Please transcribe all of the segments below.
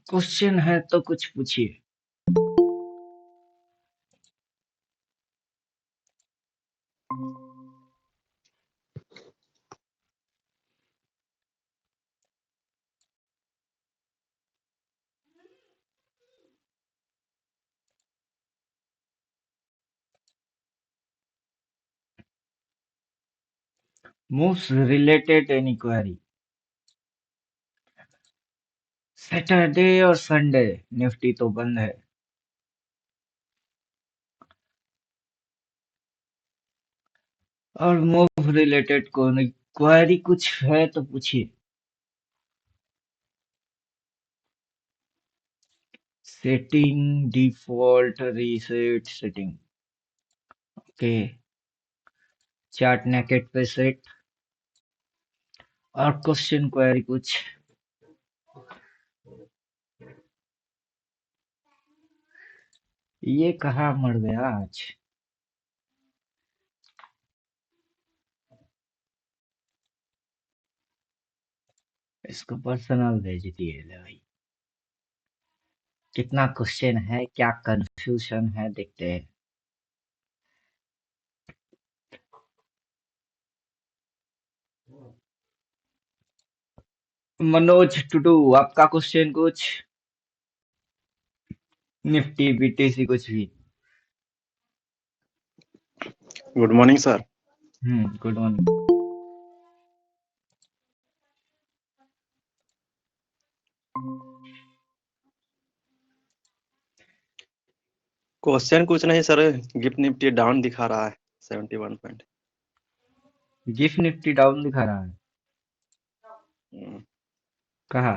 Question है तो कुछ पूछिए। Most related inquiry. सैटरडे और संडे निफ्टी तो बंद है। और मूव रिलेटेड कौन क्वेरी कुछ है तो पूछिए। Setting default reset setting. Okay. Chart naked पे सेट। और क्वेश्चन क्वेरी कुछ। ये कहाँ मर गया आज। इसको पर्सनल भेज दिए ले भाई। कितना क्वेश्चन है, क्या कंफ्यूजन है, देखते हैं। मनोज टुडू, आपका क्वेश्चन कुछ। निफ्टी बीटीसी कुछ भी। Good morning sir. Good morning. Question कुछ नहीं सर, गिफ्ट निफ्टी डाउन दिखा रहा है 71 पॉइंट। गिफ्ट निफ्टी डाउन दिखा रहा है। कहा।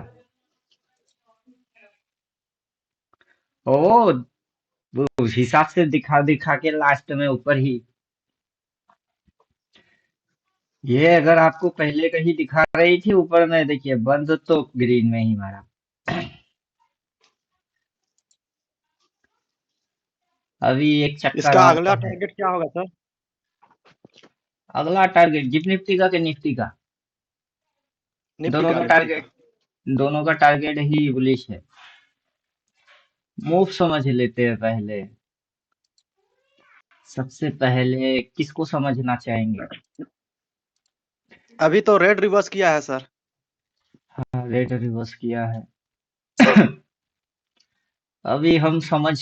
ओ, वो उस हिसाब से दिखा दिखा के लास्ट में ऊपर ही। ये अगर आपको पहले कहीं दिखा रही थी ऊपर में, देखिए बंद तो ग्रीन में ही मारा। अभी एक चक्कर इसका और तो अगला है। टारगेट क्या होगा सर? अगला टारगेट गिफ्ट निफ्टी का कि निफ्टी का। निफ्टी दोनों का का निफ्टी का। टारगेट। दोनों का टारगेट ही बुलिश है। मूव समझ लेते हैं पहले। सबसे पहले किसको समझना चाहेंगे। अभी तो रेड रिवर्स किया है सर। हाँ, रेट रिवर्स किया है। अभी हम समझ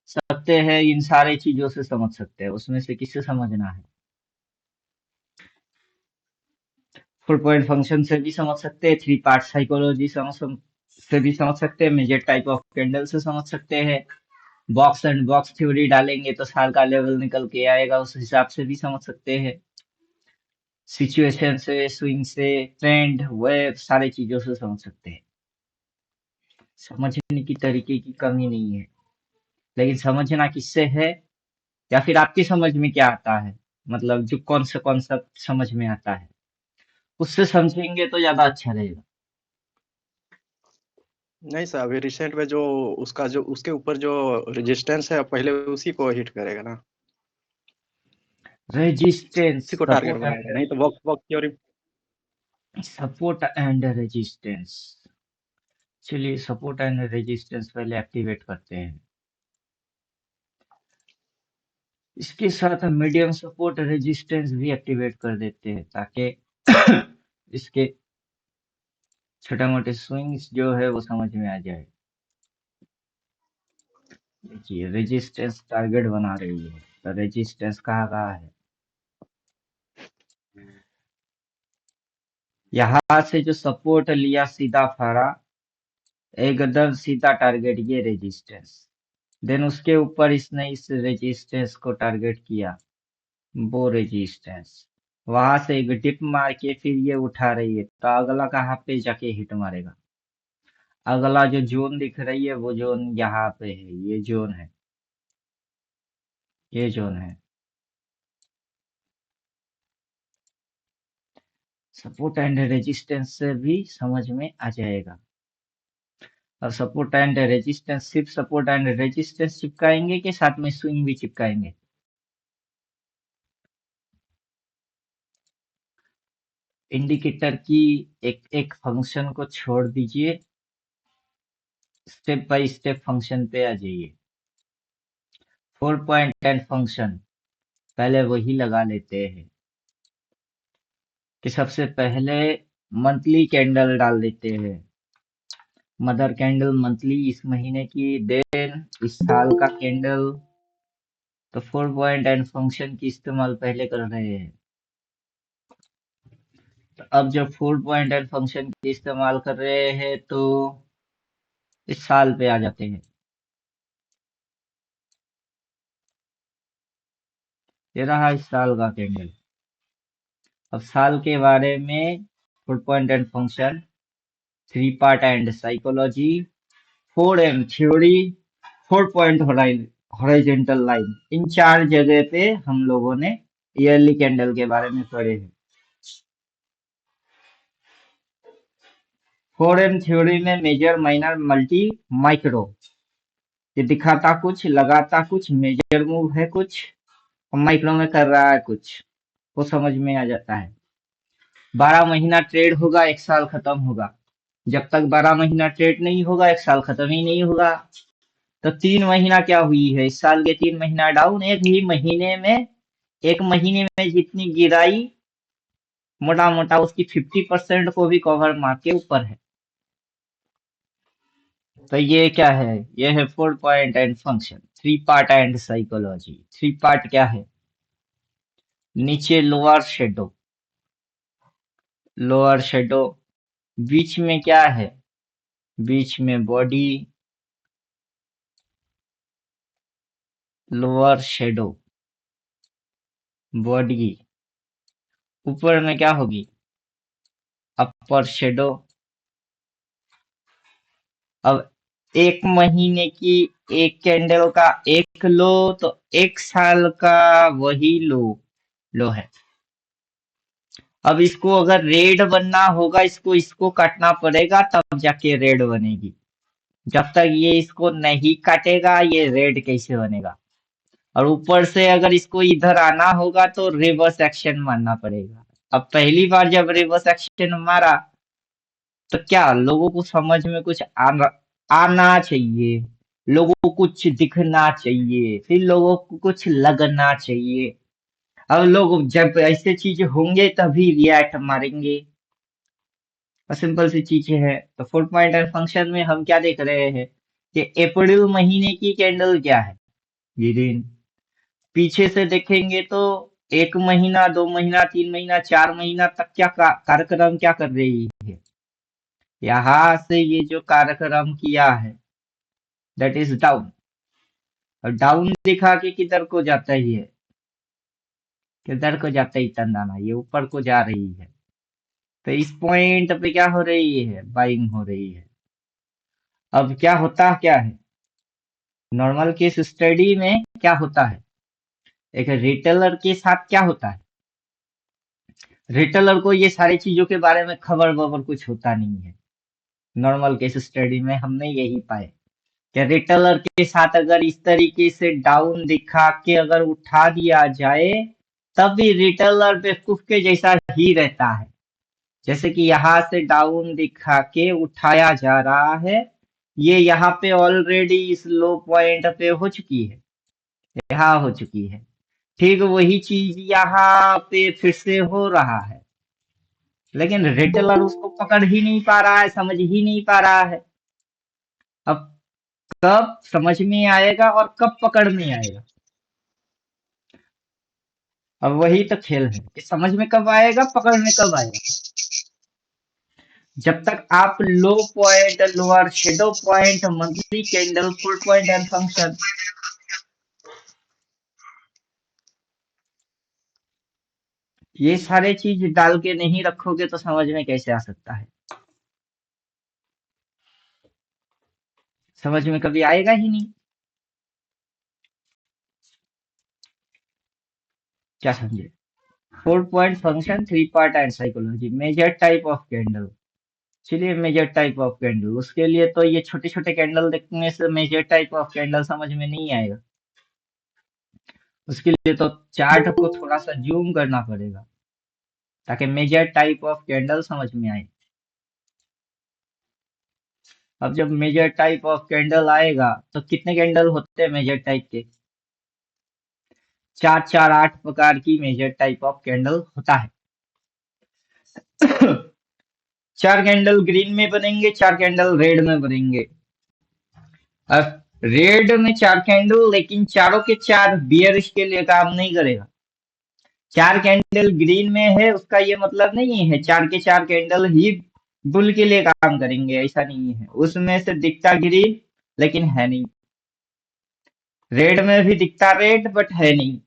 सकते हैं, इन सारे चीजों से समझ सकते हैं, उसमें से किससे समझना है। 4 पॉइंट फंक्शन से भी समझ सकते हैं, 3 पार्ट साइकोलॉजी से भी समझ सकते हैं, मेजर टाइप ऑफ कैंडल से समझ सकते हैं। बॉक्स एंड बॉक्स थ्योरी डालेंगे तो साल का लेवल निकल के आएगा, उस हिसाब से भी समझ सकते हैं। सिचुएशन से, स्विंग से, ट्रेंड, वेव, सारी चीजों से समझ सकते हैं। समझने की तरीके की कमी नहीं है, लेकिन समझना किससे है, या फिर आपकी समझ में क्या आता है, मतलब जो कौन सा कॉन्सेप्ट समझ में आता है, उससे समझेंगे तो ज्यादा अच्छा रहेगा। नहीं सर, अभी रिसेंट में जो उसका जो उसके ऊपर जो रेजिस्टेंस है पहले उसी को हिट करेगा ना, रेजिस्टेंस, उसी को टारगेट बनाएगा, नहीं तो walk walk theory. Support and resistance. चलिए सपोर्ट एंड रेजिस्टेंस पहले एक्टिवेट करते हैं। इसके साथ हम मीडियम सपोर्ट रेजिस्टेंस भी एक्टिवेट कर देते हैं, ताकि इसके छोटे मोटे स्विंग्स जो है वो समझ में आ जाए। देखिए रेजिस्टेंस टारगेट बना रही है, तो रेजिस्टेंस कहाँ कहाँ है। यहाँ से जो सपोर्ट लिया सीधा फाड़ा, एकदम सीधा टारगेट ये रेजिस्टेंस। देन उसके ऊपर इसने इस रेजिस्टेंस को टारगेट किया, वो रेजिस्टेंस। वहां से एक डिप मार के फिर ये उठा रही है, तो अगला कहाँ पे जाके हिट मारेगा। अगला जो जोन दिख रही है वो जोन यहाँ पे है, ये जोन है, ये जोन है। सपोर्ट एंड रेजिस्टेंस से भी समझ में आ जाएगा। अब सपोर्ट एंड रेजिस्टेंस, सिर्फ सपोर्ट एंड रेजिस्टेंस चिपकाएंगे कि साथ में स्विंग भी चिपकाएंगे। इंडिकेटर की एक एक फंक्शन को छोड़ दीजिए, स्टेप बाय स्टेप फंक्शन पे आ जाइए। 4.10 फंक्शन पहले वही लगा लेते हैं कि सबसे पहले मंथली कैंडल डाल देते हैं। मदर कैंडल मंथली इस महीने की, देन इस साल का कैंडल। तो 4.10 फंक्शन की इस्तेमाल पहले कर रहे हैं। तो अब जब 4.10 फंक्शन की इस्तेमाल कर रहे हैं तो इस साल पे आ जाते हैं। ये रहा इस साल का कैंडल। अब साल के बारे में 4.10 function, 3 part and psychology, 4M theory, 4 point horizontal line, इन 4 जगह पे हम लोगों ने ईयरली कैंडल के बारे में पढ़े हैं। 4M थ्योरी में मेजर, माइनर, मल्टी, माइक्रो, ये दिखाता कुछ, लगाता कुछ, मेजर मूव है कुछ, और माइक्रो में कर रहा है कुछ, वो समझ में आ जाता है। 12 महीना ट्रेड होगा, एक साल खत्म होगा। जब तक 12 महीना ट्रेड नहीं होगा, एक साल खत्म ही नहीं होगा। तो 3 महीना क्या हुई है, इस साल के 3 महीना डाउन। एक ही महीने में, एक महीने में जितनी गिराई, मोटा मोटा उसकी 50% को भी कवर मार के ऊपर है। तो ये क्या है, ये है 4.10 function, 3 part and psychology. 3 part क्या है, नीचे लोअर शेडो, लोअर शेडो, बीच में क्या है, बीच में बॉडी, लोअर शेडो, बॉडी, ऊपर में क्या होगी, अपर शेडो। अब एक महीने की एक कैंडल का एक लो, तो एक साल का वही लो है। अब इसको अगर रेड बनना होगा, इसको इसको काटना पड़ेगा, तब जाके रेड बनेगी। जब तक ये इसको नहीं काटेगा, ये रेड कैसे बनेगा। और ऊपर से अगर इसको इधर आना होगा तो रिवर्स एक्शन मारना पड़ेगा। अब पहली बार जब रिवर्स एक्शन मारा तो क्या लोगों को समझ में कुछ आना चाहिए, लोगों को कुछ दिखना चाहिए, फिर लोगों को कुछ लगना चाहिए। अब लोग जब ऐसे चीज होंगे तभी रिएक्ट मारेंगे, सिंपल सी चीजें है। तो 4.10 फंक्शन में हम क्या देख रहे हैं कि अप्रैल महीने की कैंडल क्या है, ग्रीन। पीछे से देखेंगे तो 1 महीना, 2 महीना, 3 महीना, 4 महीना तक क्या कार्यक्रम क्या कर रही है, यहाँ से ये जो कार्यक्रम किया है दैट इज डाउन। और डाउन दिखा के किधर को जाता ही है, किधर को जाता ही तंदाना, ये ऊपर को जा रही है। तो इस पॉइंट पे क्या हो रही है, बाइंग हो रही है। अब क्या है, नॉर्मल केस स्टडी में क्या होता है, एक रिटेलर के साथ क्या होता है, रिटेलर को ये सारी चीजों के बारे में खबर वबर कुछ होता नहीं है। नॉर्मल केस स्टडी में हमने यही पाए कि रिटेलर के साथ अगर इस तरीके से डाउन दिखा के अगर उठा दिया जाए, तब भी रिटेलर बेवकूफ के जैसा ही रहता है। जैसे कि यहाँ से डाउन दिखा के उठाया जा रहा है, ये यहाँ पे ऑलरेडी इस लो पॉइंट पे हो चुकी है, यहाँ हो चुकी है। ठीक वही चीज यहाँ पे फिर से हो रहा है, लेकिन रिटेलर उसको पकड़ ही नहीं पा रहा है, समझ ही नहीं पा रहा है। अब कब समझ में आएगा और कब पकड़ में आएगा, अब वही तो खेल है कि समझ में कब आएगा, पकड़ में कब आएगा। जब तक आप low point, lower shadow point, monthly candle, 4.10 function, ये सारे चीज डाल के नहीं रखोगे तो समझ में कैसे आ सकता है, समझ में कभी आएगा ही नहीं। क्या समझे, 4 point function, 3 part and psychology, major type of candle. चलिए मेजर टाइप ऑफ कैंडल, उसके लिए तो ये छोटे छोटे कैंडल देखने से मेजर टाइप ऑफ कैंडल समझ में नहीं आएगा। उसके लिए तो चार्ट को थोड़ा सा जूम करना पड़ेगा ताकि मेजर टाइप ऑफ कैंडल समझ में आए। अब जब मेजर टाइप ऑफ कैंडल आएगा तो कितने कैंडल होते हैं मेजर टाइप के? 4 4 8 प्रकार की मेजर टाइप ऑफ कैंडल होता है। 4 कैंडल ग्रीन में बनेंगे, 4 कैंडल रेड में बनेंगे। अब रेड में 4 कैंडल, लेकिन चारों के चार बियरिश के लिए काम नहीं करेगा। 4 कैंडल ग्रीन में है उसका ये मतलब नहीं है 4 के 4 कैंडल ही बुल के लिए काम करेंगे, ऐसा नहीं है। उसमें से दिखता ग्रीन लेकिन है नहीं, रेड में भी दिखता रेड बट है नहीं।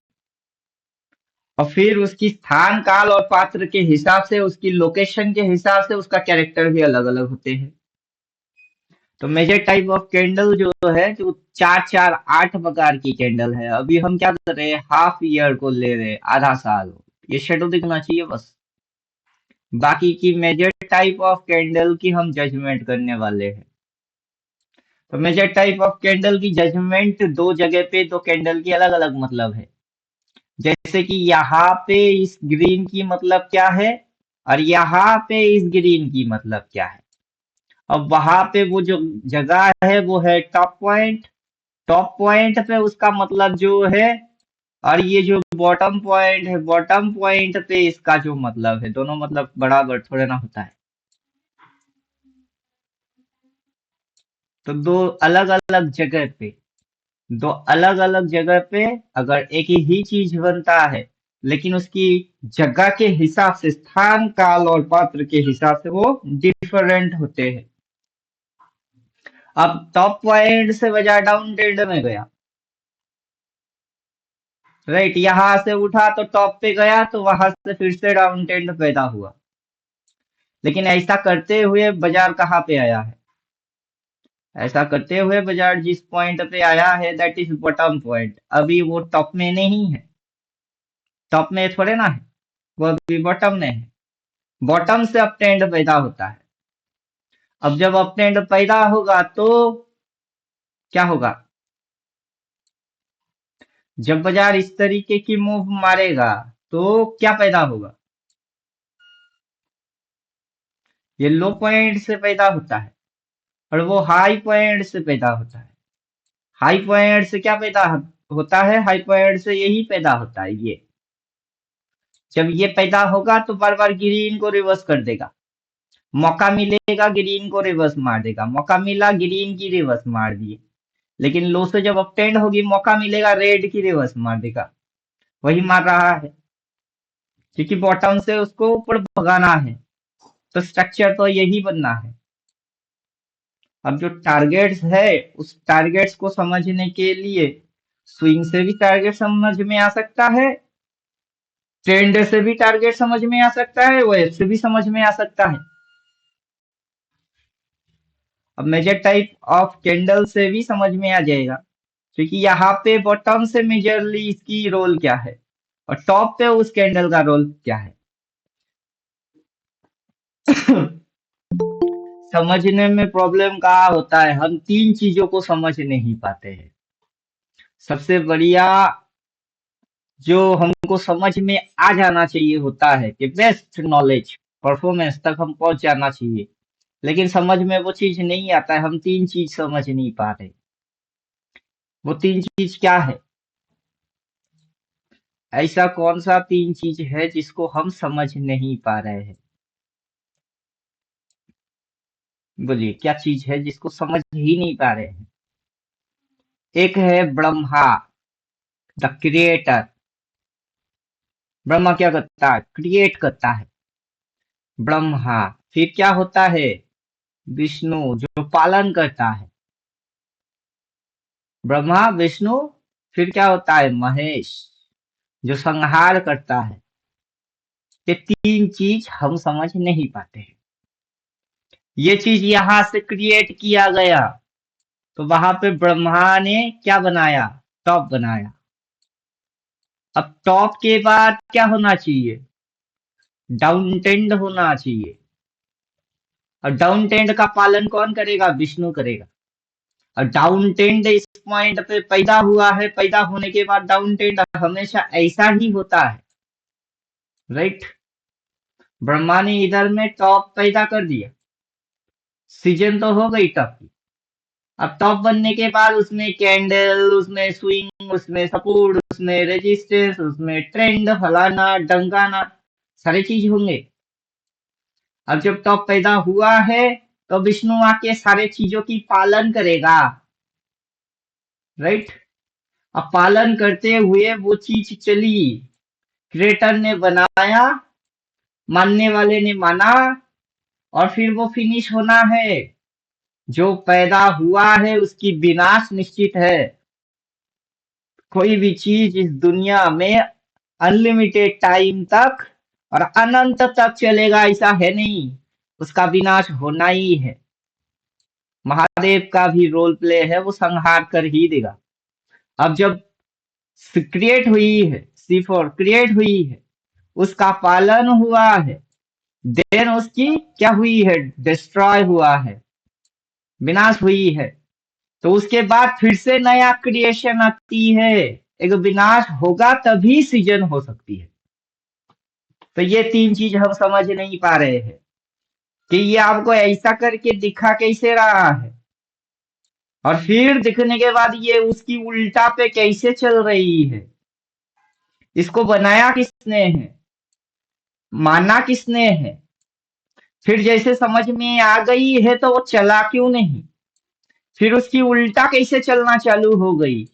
और फिर उसकी स्थान काल और पात्र के हिसाब से, उसकी लोकेशन के हिसाब से उसका कैरेक्टर भी अलग अलग होते हैं। तो मेजर टाइप ऑफ कैंडल जो है, जो 4 4 8 प्रकार की कैंडल है। अभी हम क्या कर रहे हैं, हाफ ईयर को ले रहे हैं, आधा साल। ये शेड्यूल दिखना चाहिए बस। बाकी की मेजर टाइप ऑफ कैंडल की हम जजमेंट करने वाले हैं। तो मेजर टाइप ऑफ कैंडल की जजमेंट दो जगह पे, दो कैंडल की अलग अलग मतलब है। जैसे कि यहाँ पे इस ग्रीन की मतलब क्या है और यहाँ पे इस ग्रीन की मतलब क्या है। अब वहां पे वो जो जगह है वो है टॉप पॉइंट। टॉप पॉइंट पे उसका मतलब जो है, और ये जो बॉटम पॉइंट है, बॉटम पॉइंट पे इसका जो मतलब है, दोनों मतलब बराबर थोड़े ना होता है। तो दो अलग अलग जगह पे, दो अलग अलग जगह पे अगर एक ही चीज बनता है, लेकिन उसकी जगह के हिसाब से, स्थान काल और पात्र के हिसाब से वो डिफरेंट होते हैं। अब टॉप पॉइंट से बजाय डाउन ट्रेंड में गया, राइट, यहां से उठा तो टॉप पे गया, तो वहां से फिर से डाउन ट्रेंड पैदा हुआ। लेकिन ऐसा करते हुए बाजार कहाँ पे आया है? ऐसा करते हुए बाजार जिस पॉइंट पे आया है दैट इज बॉटम पॉइंट। अभी वो टॉप में नहीं है, टॉप में थोड़े ना है, वो अभी बॉटम में है। बॉटम से अप ट्रेंड पैदा होता है। अब जब अप ट्रेंड पैदा होगा तो क्या होगा? जब बाजार इस तरीके की मूव मारेगा तो क्या पैदा होगा? ये लो पॉइंट से पैदा होता है और वो हाई पॉइंट से पैदा होता है। हाई पॉइंट से क्या पैदा होता है? हाई पॉइंट से यही पैदा होता है ये। जब ये पैदा होगा तो बार बार ग्रीन को रिवर्स कर देगा। मौका मिलेगा ग्रीन को रिवर्स मार देगा, मौका मिला ग्रीन की रिवर्स मार दिए। लेकिन लो से जब अपटेंड होगी, मौका मिलेगा रेड की रिवर्स मार देगा। वही मार रहा है क्योंकि बॉटम से उसको ऊपर भगाना है। तो स्ट्रक्चर तो यही बनना है। अब जो टारगेट्स है, उस टारगेट्स को समझने के लिए स्विंग से भी टारगेट समझ में आ सकता है, ट्रेंड से भी टारगेट समझ में आ सकता है, वेव से भी समझ में आ सकता है। अब मेजर टाइप ऑफ कैंडल से भी समझ में आ जाएगा, क्योंकि यहाँ पे बॉटम से मेजरली इसकी रोल क्या है और टॉप पे उस कैंडल का रोल क्या है। समझने में प्रॉब्लम कहाँ होता है, हम तीन चीजों को समझ नहीं पाते हैं। सबसे बढ़िया जो हमको समझ में आ जाना चाहिए होता है कि बेस्ट नॉलेज परफॉर्मेंस तक हम पहुंच जाना चाहिए, लेकिन समझ में वो चीज नहीं आता है। हम तीन चीज समझ नहीं पा रहे। वो तीन चीज क्या है? ऐसा कौन सा तीन चीज है जिसको हम समझ नहीं पा रहे हैं? बोलिए क्या चीज है जिसको समझ ही नहीं पा रहे हैं? एक है ब्रह्मा, द क्रिएटर। ब्रह्मा क्या करता है? क्रिएट करता है, ब्रह्मा। फिर क्या होता है? विष्णु, जो पालन करता है, ब्रह्मा विष्णु। फिर क्या होता है? महेश, जो संहार करता है। ये तीन चीज हम समझ नहीं पाते हैं। ये चीज यहां से क्रिएट किया गया तो वहां पे ब्रह्मा ने क्या बनाया? टॉप बनाया। अब टॉप के बाद क्या होना चाहिए? डाउन टेंड होना चाहिए। और डाउन टेंड का पालन कौन करेगा? विष्णु करेगा। और डाउन टेंड इस पॉइंट पे पैदा हुआ है, पैदा होने के बाद डाउन टेंड हमेशा ऐसा ही होता है, राइट। ब्रह्मा ने इधर में टॉप पैदा कर दिया, सीजन तो हो गई टॉप की। अब टॉप बनने के बाद उसमें कैंडल, उसमें स्विंग, उसमें सपोर्ट, उसमें रेजिस्टेंस, उसमें ट्रेंड, फलाना डंगाना, सारे चीज होंगे। अब जब टॉप पैदा हुआ है तो विष्णु आके सारे चीजों की पालन करेगा, राइट। अब पालन करते हुए वो चीज चली, क्रिएटर ने बनाया, मानने वाले ने माना, और फिर वो फिनिश होना है। जो पैदा हुआ है उसकी विनाश निश्चित है। कोई भी चीज इस दुनिया में अनलिमिटेड टाइम तक और अनंत तक चलेगा ऐसा है नहीं, उसका विनाश होना ही है। महादेव का भी रोल प्ले है, वो संहार कर ही देगा। अब जब क्रिएट हुई है, C4 क्रिएट हुई है, उसका पालन हुआ है, देन उसकी क्या हुई है, डिस्ट्रॉय हुआ है, विनाश हुई है। तो उसके बाद फिर से नया क्रिएशन आती है। एक विनाश होगा तभी सृजन हो सकती है। तो ये तीन चीज हम समझ नहीं पा रहे हैं कि ये आपको ऐसा करके दिखा कैसे रहा है, और फिर दिखने के बाद ये उसकी उल्टा पे कैसे चल रही है। इसको बनाया किसने है, माना किसने है, फिर जैसे समझ में आ गई है तो वो चला क्यों नहीं, फिर उसकी उल्टा कैसे चलना चालू हो गई।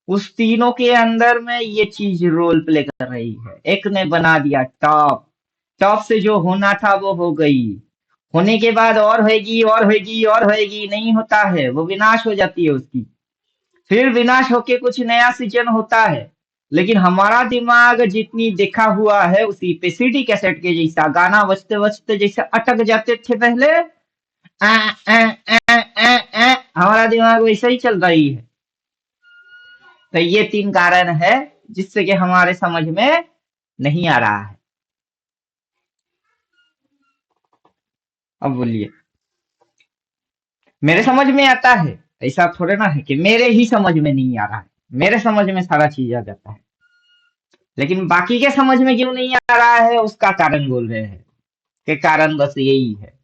उस तीनों के अंदर में ये चीज रोल प्ले कर रही है। एक ने बना दिया टॉप, टॉप से जो होना था वो हो गई, होने के बाद और होगी और होगी और होगी, नहीं होता है, वो विनाश हो जाती है उसकी। फिर विनाश होके कुछ नया सृजन होता है। लेकिन हमारा दिमाग जितनी देखा हुआ है उसी पे सीडी कैसेट के जैसा गाना बजते बजते जैसे अटक जाते थे पहले, हमारा दिमाग वैसे ही चल रही है। तो ये तीन कारण है जिससे कि हमारे समझ में नहीं आ रहा है। अब बोलिए, मेरे समझ में आता है ऐसा थोड़े ना है कि मेरे ही समझ में नहीं आ रहा है, मेरे समझ में सारा चीज आ जाता है। लेकिन बाकी के समझ में क्यों नहीं आ रहा है उसका कारण बोल रहे हैं कि कारण बस यही है।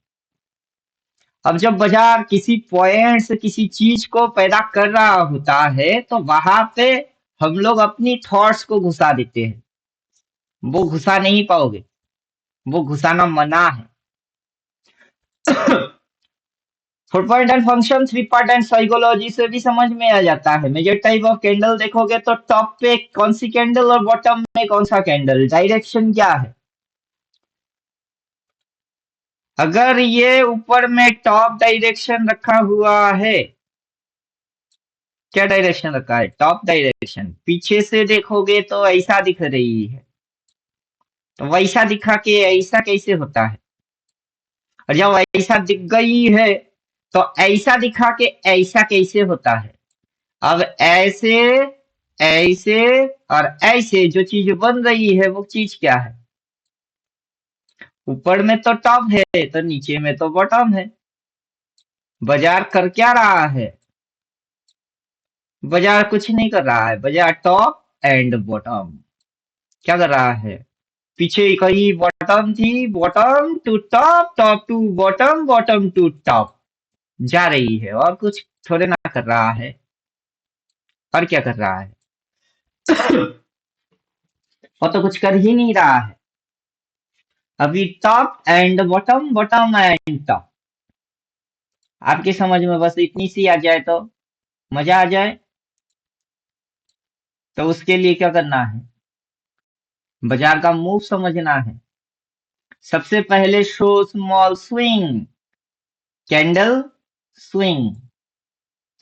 अब जब बाजार किसी पॉइंट से किसी चीज को पैदा कर रहा होता है तो वहां पे हम लोग अपनी थॉट्स को घुसा देते हैं। वो घुसा नहीं पाओगे, वो घुसाना मना है। 4 point and function, 3 part and psychology से भी समझ में आ जाता है। मेजर टाइप ऑफ कैंडल देखोगे तो टॉप पे कौन सी कैंडल और बॉटम में कौन सा कैंडल, डायरेक्शन क्या है। अगर ये ऊपर में टॉप डायरेक्शन रखा हुआ है, क्या डायरेक्शन रखा है, टॉप डायरेक्शन, पीछे से देखोगे तो ऐसा दिख रही है, तो वैसा दिखा के ऐसा कैसे होता है। और जब ऐसा दिख गई है तो ऐसा दिखा के ऐसा कैसे होता है। अब ऐसे, ऐसे और ऐसे जो चीज बन रही है वो चीज क्या है, ऊपर में तो टॉप है तो नीचे में तो बॉटम है। बाजार कर क्या रहा है, बाजार कुछ नहीं कर रहा है, बाजार टॉप एंड बॉटम क्या कर रहा है। पीछे कहीं बॉटम थी, bottom to top, top to bottom, bottom to top जा रही है, और कुछ थोड़े ना कर रहा है। और क्या कर रहा है, और तो कुछ कर ही नहीं रहा है। अभी top and bottom, bottom and top, आपके समझ में बस इतनी सी आ जाए तो मजा आ जाए। तो उसके लिए क्या करना है, बाजार का मूव समझना है। सबसे पहले show small swing, candle swing,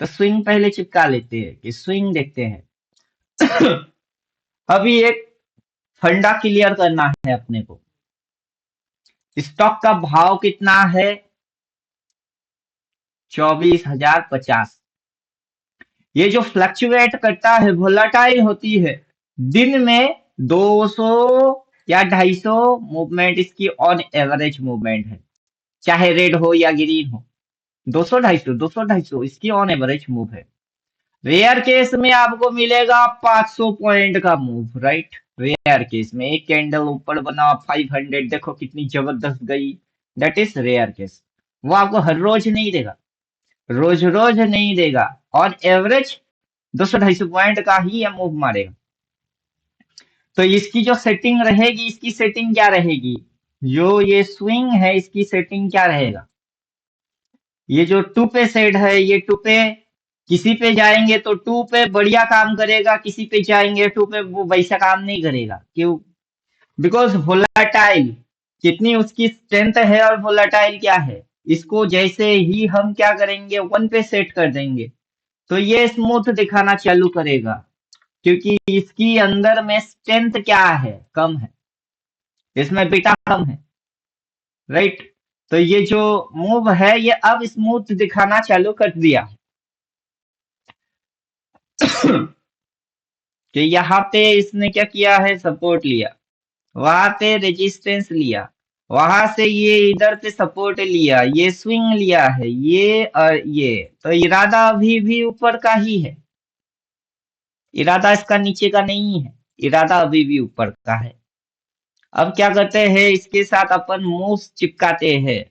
तो स्विंग पहले चिपका लेते हैं कि स्विंग देखते हैं। अभी एक फंडा क्लियर करना है अपने को, स्टॉक का भाव कितना है, 24,050। ये जो फ्लक्चुएट करता है, वोलाटाइल होती है, दिन में 200 या 250 मूवमेंट इसकी ऑन एवरेज मूवमेंट है, चाहे रेड हो या ग्रीन हो। 200 250 200 250 इसकी ऑन एवरेज मूव है। रेयर केस में आपको मिलेगा 500 पॉइंट का मूव, राइट। रेयर केस में एक कैंडल ऊपर बना 500, देखो कितनी जबरदस्त गई, दैट इज रेयर केस। वो आपको हर रोज नहीं देगा, रोज रोज नहीं देगा, और एवरेज 200-250 पॉइंट का ही ये मूव मारेगा। तो इसकी जो सेटिंग रहेगी, इसकी सेटिंग क्या रहेगी, जो ये स्विंग है इसकी सेटिंग क्या रहेगा, ये जो 2 पे सेट है, ये 2 पे किसी पे जाएंगे तो 2 पे बढ़िया काम करेगा, किसी पे जाएंगे 2 पे वो वैसा काम नहीं करेगा। क्यों? बिकॉज वोलाटाइल, कितनी उसकी स्ट्रेंथ है और वोलाटाइल क्या है, इसको जैसे ही हम क्या करेंगे 1 पे सेट कर देंगे तो ये स्मूथ दिखाना चालू करेगा, क्योंकि इसकी अंदर में स्ट्रेंथ क्या है, कम है, इसमें बीटा कम है, राइट। तो ये जो मूव है ये अब स्मूथ दिखाना चालू कर दिया कि यहाँ पे इसने क्या किया है, सपोर्ट लिया, वहां पे रेजिस्टेंस लिया, वहां से ये इधर पे सपोर्ट लिया, ये स्विंग लिया है, ये और ये, तो इरादा अभी भी ऊपर का ही है, इरादा इसका नीचे का नहीं है, इरादा अभी भी ऊपर का है। अब क्या करते हैं, इसके साथ अपन मूव्स चिपकाते हैं,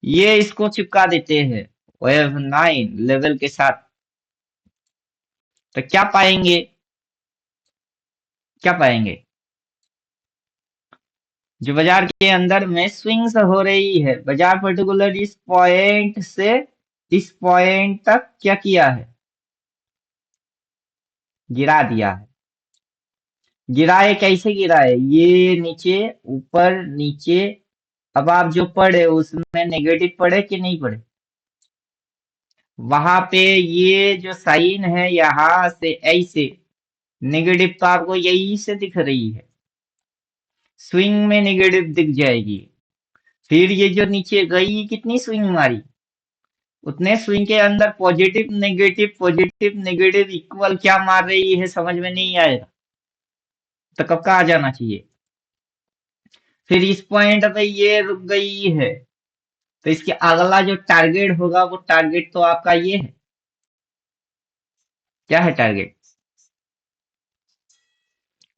ये इसको चिपका देते हैं वेव 9 लेवल के साथ। तो क्या पाएंगे, क्या पाएंगे, जो बाजार के अंदर में स्विंग्स हो रही है, बाजार पर्टिकुलर इस पॉइंट से इस पॉइंट तक क्या किया है, गिरा दिया है। गिराए कैसे गिराए, ये नीचे ऊपर नीचे, अब आप जो पढ़े उसमें नेगेटिव पढ़े कि नहीं पढ़े, वहां पे ये जो साइन है यहां से ऐसे नेगेटिव तो आपको यही से दिख रही है, स्विंग में नेगेटिव दिख जाएगी। फिर ये जो नीचे गई कितनी स्विंग मारी, उतने स्विंग के अंदर पॉजिटिव नेगेटिव इक्वल क्या मार रही है समझ में नहीं आएगा, तो कब का आ जाना चाहिए। फिर इस पॉइंट पे ये रुक गई है, तो इसके अगला जो टारगेट होगा वो टारगेट तो आपका ये है, क्या है टारगेट,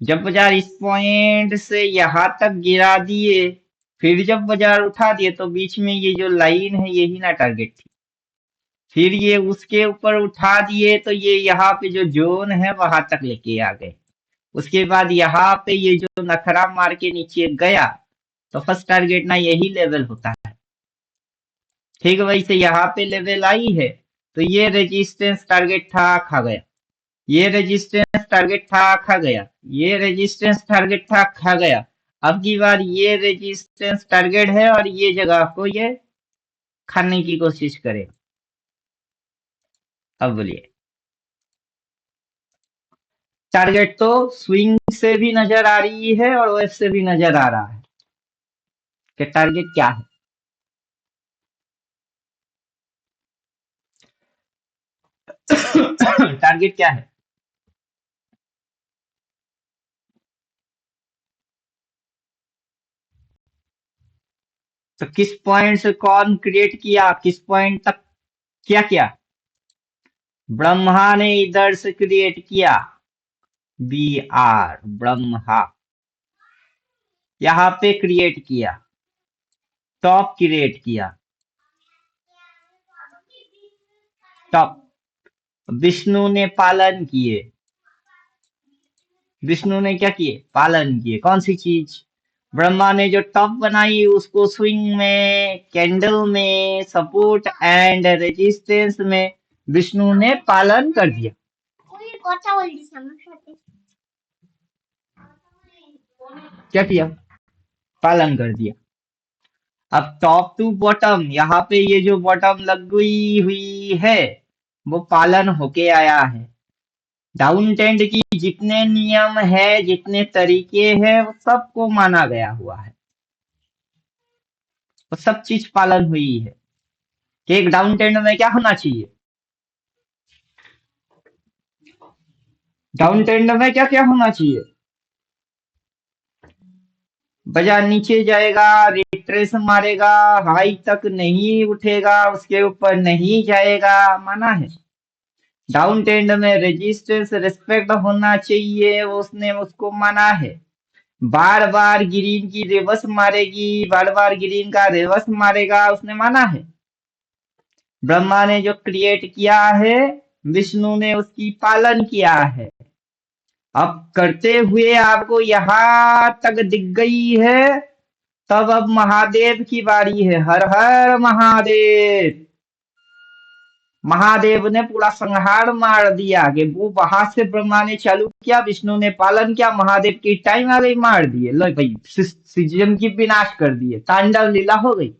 जब बाजार इस पॉइंट से यहां तक गिरा दिए, फिर जब बाजार उठा दिए तो बीच में ये जो लाइन है यही ना टारगेट थी, फिर ये उसके ऊपर उठा दिए तो ये यहाँ पे जो जोन है वहां तक लेके आ गए, उसके बाद यहाँ पे ये जो नखरा मार के नीचे गया तो फर्स्ट टारगेट ना यही लेवल होता है, ठीक वैसे यहाँ पे लेवल आई है तो ये रेजिस्टेंस टारगेट था, खा गया, ये रेजिस्टेंस टारगेट था, खा गया, ये रेजिस्टेंस टारगेट था, खा गया। अब की बार ये रेजिस्टेंस टारगेट है और ये जगह को ये खाने की कोशिश करेगा। अब बोलिए, टारगेट तो स्विंग से भी नजर आ रही है और वेव से भी नजर आ रहा है कि टारगेट क्या है। टारगेट क्या है, तो किस पॉइंट से कौन क्रिएट किया, किस पॉइंट तक क्या किया, ब्रह्मा ने इधर से क्रिएट किया, बी आर ब्रह्मा, यहाँ पे क्रिएट किया, टॉप क्रिएट किया, टॉप, विष्णु ने पालन किए, विष्णु ने क्या किए, पालन किए, कौन सी चीज, ब्रह्मा ने जो टॉप बनाई उसको स्विंग में, कैंडल में, सपोर्ट एंड रेजिस्टेंस में विष्णु ने पालन कर दिया। क्या किया, पालन कर दिया। अब टॉप टू बॉटम, यहाँ पे ये जो बॉटम लग गई हुई है वो पालन होके आया है, डाउन ट्रेंड की जितने नियम है जितने तरीके हैं वो सबको माना गया हुआ है, वो सब चीज पालन हुई है कि एक डाउन ट्रेंड में क्या होना चाहिए, डाउन ट्रेंड में क्या क्या होना चाहिए, बाजार नीचे जाएगा, रिट्रेस मारेगा, हाई तक नहीं उठेगा, उसके ऊपर नहीं जाएगा, माना है। डाउन ट्रेंड में रेजिस्टेंस रिस्पेक्ट होना चाहिए, उसने उसको माना है। बार बार ग्रीन की रिवर्स मारेगी, बार बार ग्रीन का रिवर्स मारेगा, उसने माना है। ब्रह्मा ने जो क्रिएट किया है, विष्णु ने उसकी पालन किया है। अब करते हुए आपको यहां तक दिख गई है, तब अब महादेव की बारी है। हर हर महादेव। महादेव ने पूरा संहार मार दिया कि वो वहां से ब्रह्मा ने चालू किया, विष्णु ने पालन किया, महादेव की टाइम आ गई, मार दिए। लो भाई, सृजन की विनाश कर दिए, तांडव लीला हो गई।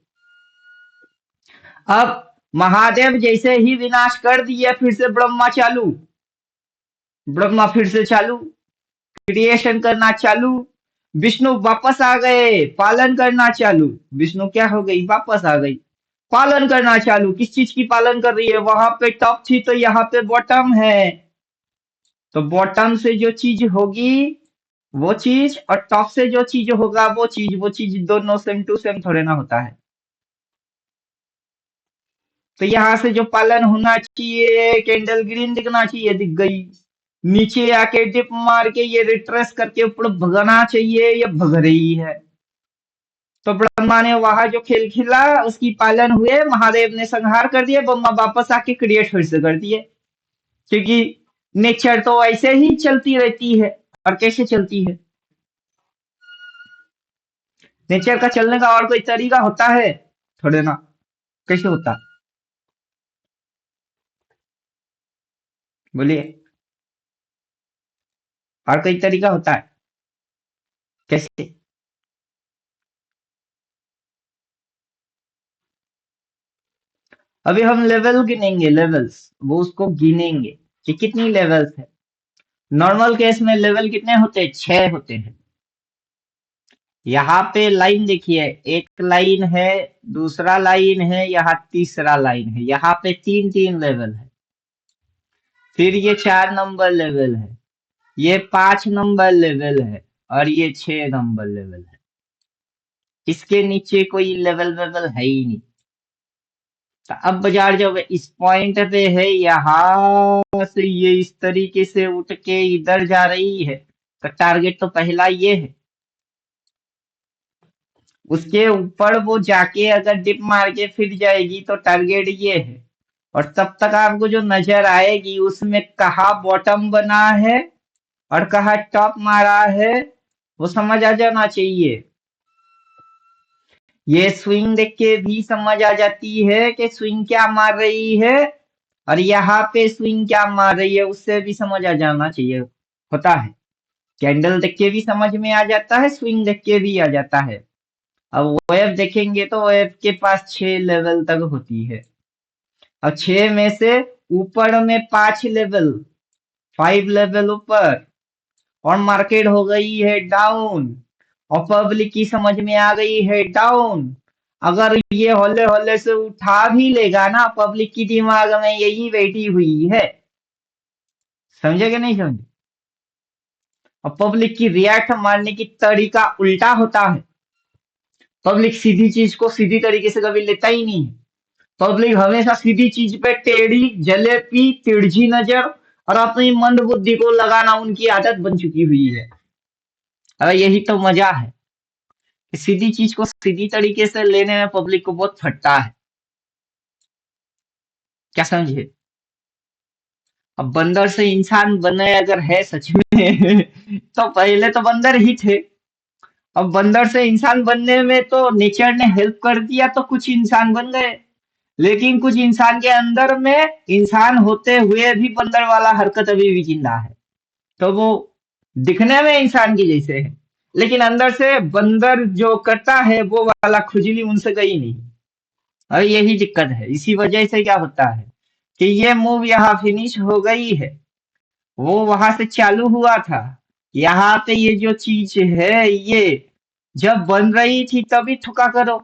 अब महादेव जैसे ही विनाश कर दिए, फिर से ब्रह्मा चालू। ब्रह्मा फिर से चालू, क्रिएशन करना चालू। विष्णु वापस आ गए, पालन करना चालू। विष्णु क्या हो गई, वापस आ गई, पालन करना चालू। किस चीज की पालन कर रही है, वहां पे टॉप थी तो यहाँ पे बॉटम है, तो बॉटम से जो चीज होगी वो चीज, और टॉप से जो चीज होगा वो चीज दोनों सेम टू सेम थोड़े ना होता है। तो यहाँ से जो पालन होना चाहिए, कैंडल ग्रीन दिखना चाहिए, दिख गई। नीचे आके डिप मार के ये रिट्रेस करके ऊपर भगना चाहिए, ये भग रही है। तो ब्रह्मा ने वहां जो खेल खेला, उसकी पालन हुए, महादेव ने संहार कर दिया, ब्रह्मा वापस आके क्रिएट फिर से कर दिए। क्योंकि नेचर तो ऐसे ही चलती रहती है। और कैसे चलती है, नेचर का चलने का और कोई तरीका होता है थोड़े ना। कैसे होता, बोलिए। और कोई तरीका होता है कैसे? अभी हम लेवल गिनेंगे, लेवल्स, वो उसको गिनेंगे कि कितनी लेवल्स है। नॉर्मल केस में लेवल कितने होते हैं, 6 होते हैं। यहाँ पे लाइन देखिए, एक लाइन है, दूसरा लाइन है, यहाँ तीसरा लाइन है, यहाँ पे 3-3 लेवल है। फिर ये 4 नंबर लेवल है, ये 5 नंबर लेवल है, और ये 6 नंबर लेवल है। इसके नीचे कोई लेवल वेवल है ही नहीं। तो अब बाजार जब इस पॉइंट पे है, यहाँ से ये इस तरीके से उठ के इधर जा रही है, तो टारगेट तो पहला ये है। उसके ऊपर वो जाके अगर डिप मार के फिर जाएगी तो टारगेट ये है। और तब तक आपको जो नजर आएगी उसमें कहाँ बॉटम बना है और कहाँ टॉप मारा है, वो समझ आ जाना चाहिए। ये स्विंग देख के भी समझ आ जाती है कि स्विंग क्या मार रही है, और यहाँ पे स्विंग क्या मार रही है उससे भी समझ आ जाना चाहिए। होता है, कैंडल देख के भी समझ में आ जाता है, स्विंग देख के भी आ जाता है। अब वेव देखेंगे तो वेव के पास 6 लेवल तक होती है। अब 6 में से ऊपर में 5 लेवल, 5 लेवल ऊपर, और मार्केट हो गई है डाउन, और पब्लिक की समझ में आ गई है डाउन। अगर ये हौले हौले से उठा भी लेगा ना, पब्लिक की दिमाग में यही बैठी हुई है। समझे कि नहीं समझे? और पब्लिक की रिएक्ट मारने की तरीका उल्टा होता है। पब्लिक सीधी चीज को सीधी तरीके से कभी लेता ही नहीं है। पब्लिक हमेशा सीधी चीज पे टेढ़ी, जलेबी, तिरछी नजर और अपनी मंद बुद्धि को लगाना उनकी आदत बन चुकी हुई है। अरे यही तो मजा है, कि सीधी चीज को सीधी तरीके से लेने में पब्लिक को बहुत फटता है। क्या समझे? अब बंदर से इंसान बने अगर है सच में तो पहले तो बंदर ही थे। अब बंदर से इंसान बनने में तो नेचर ने हेल्प कर दिया, तो कुछ इंसान बन गए। लेकिन कुछ इंसान के अंदर में इंसान होते हुए भी बंदर वाला हरकत अभी भी जिंदा है। तो वो दिखने में इंसान की जैसे है, लेकिन अंदर से बंदर जो करता है वो वाला खुजली उनसे गई नहीं। और यही दिक्कत है। इसी वजह से क्या होता है कि ये मूव यहाँ फिनिश हो गई है, वो वहां से चालू हुआ था। यहाँ पे ये जो चीज है, ये जब बन रही थी तभी ठुका करो,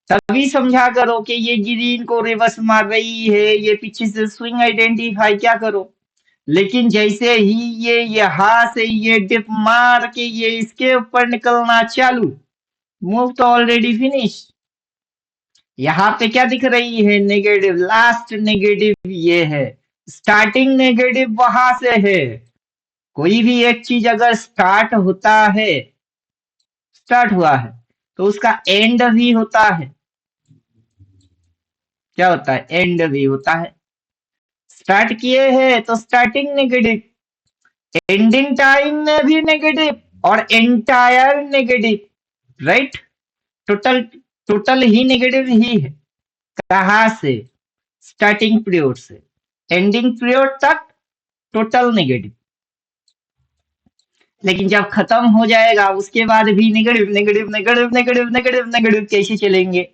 तभी समझा करो कि ये ग्रीन को रिवर्स मार रही है, ये पीछे से स्विंग आइडेंटिफाई क्या करो। लेकिन जैसे ही ये यहाँ से ये डिप मार के ये इसके ऊपर निकलना चालू, मूव तो ऑलरेडी फिनिश। यहाँ पे क्या दिख रही है, नेगेटिव, लास्ट नेगेटिव ये है। स्टार्टिंग नेगेटिव वहां से है। कोई भी एक चीज अगर स्टार्ट होता है स्टार्ट हुआ है तो उसका एंड भी होता है। क्या होता है? एंड भी होता है। स्टार्ट किए हैं तो स्टार्टिंग नेगेटिव, एंडिंग टाइम में भी नेगेटिव और entire negative, right? Total total ही नेगेटिव ही है। कहाँ से? स्टार्टिंग पीरियड से एंडिंग पीरियड तक टोटल नेगेटिव। लेकिन जब खत्म हो जाएगा उसके बाद भी negative negative negative negative negative negative कैसे चलेंगे?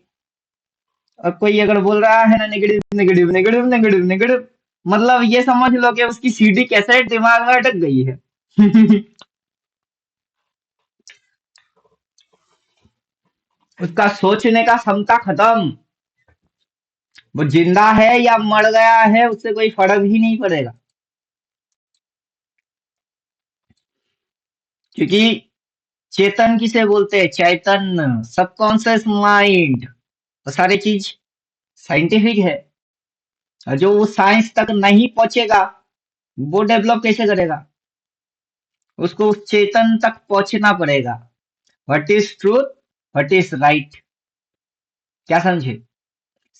और कोई अगर बोल रहा है ना negative negative negative negative negative, मतलब ये समझ लो कि उसकी सीडी कैसेट दिमाग में अटक गई है। उसका सोचने का क्षमता खत्म। वो जिंदा है या मर गया है उससे कोई फर्क ही नहीं पड़ेगा, क्योंकि चेतन किसे बोलते हैं? चैतन्य, सबकॉन्शियस माइंड। वो सारी चीज साइंटिफिक है। और जो उस साइंस तक नहीं पहुंचेगा वो डेवलप कैसे करेगा? उसको उस चेतन तक पहुंचना पड़ेगा। What is truth, what is right, क्या समझे?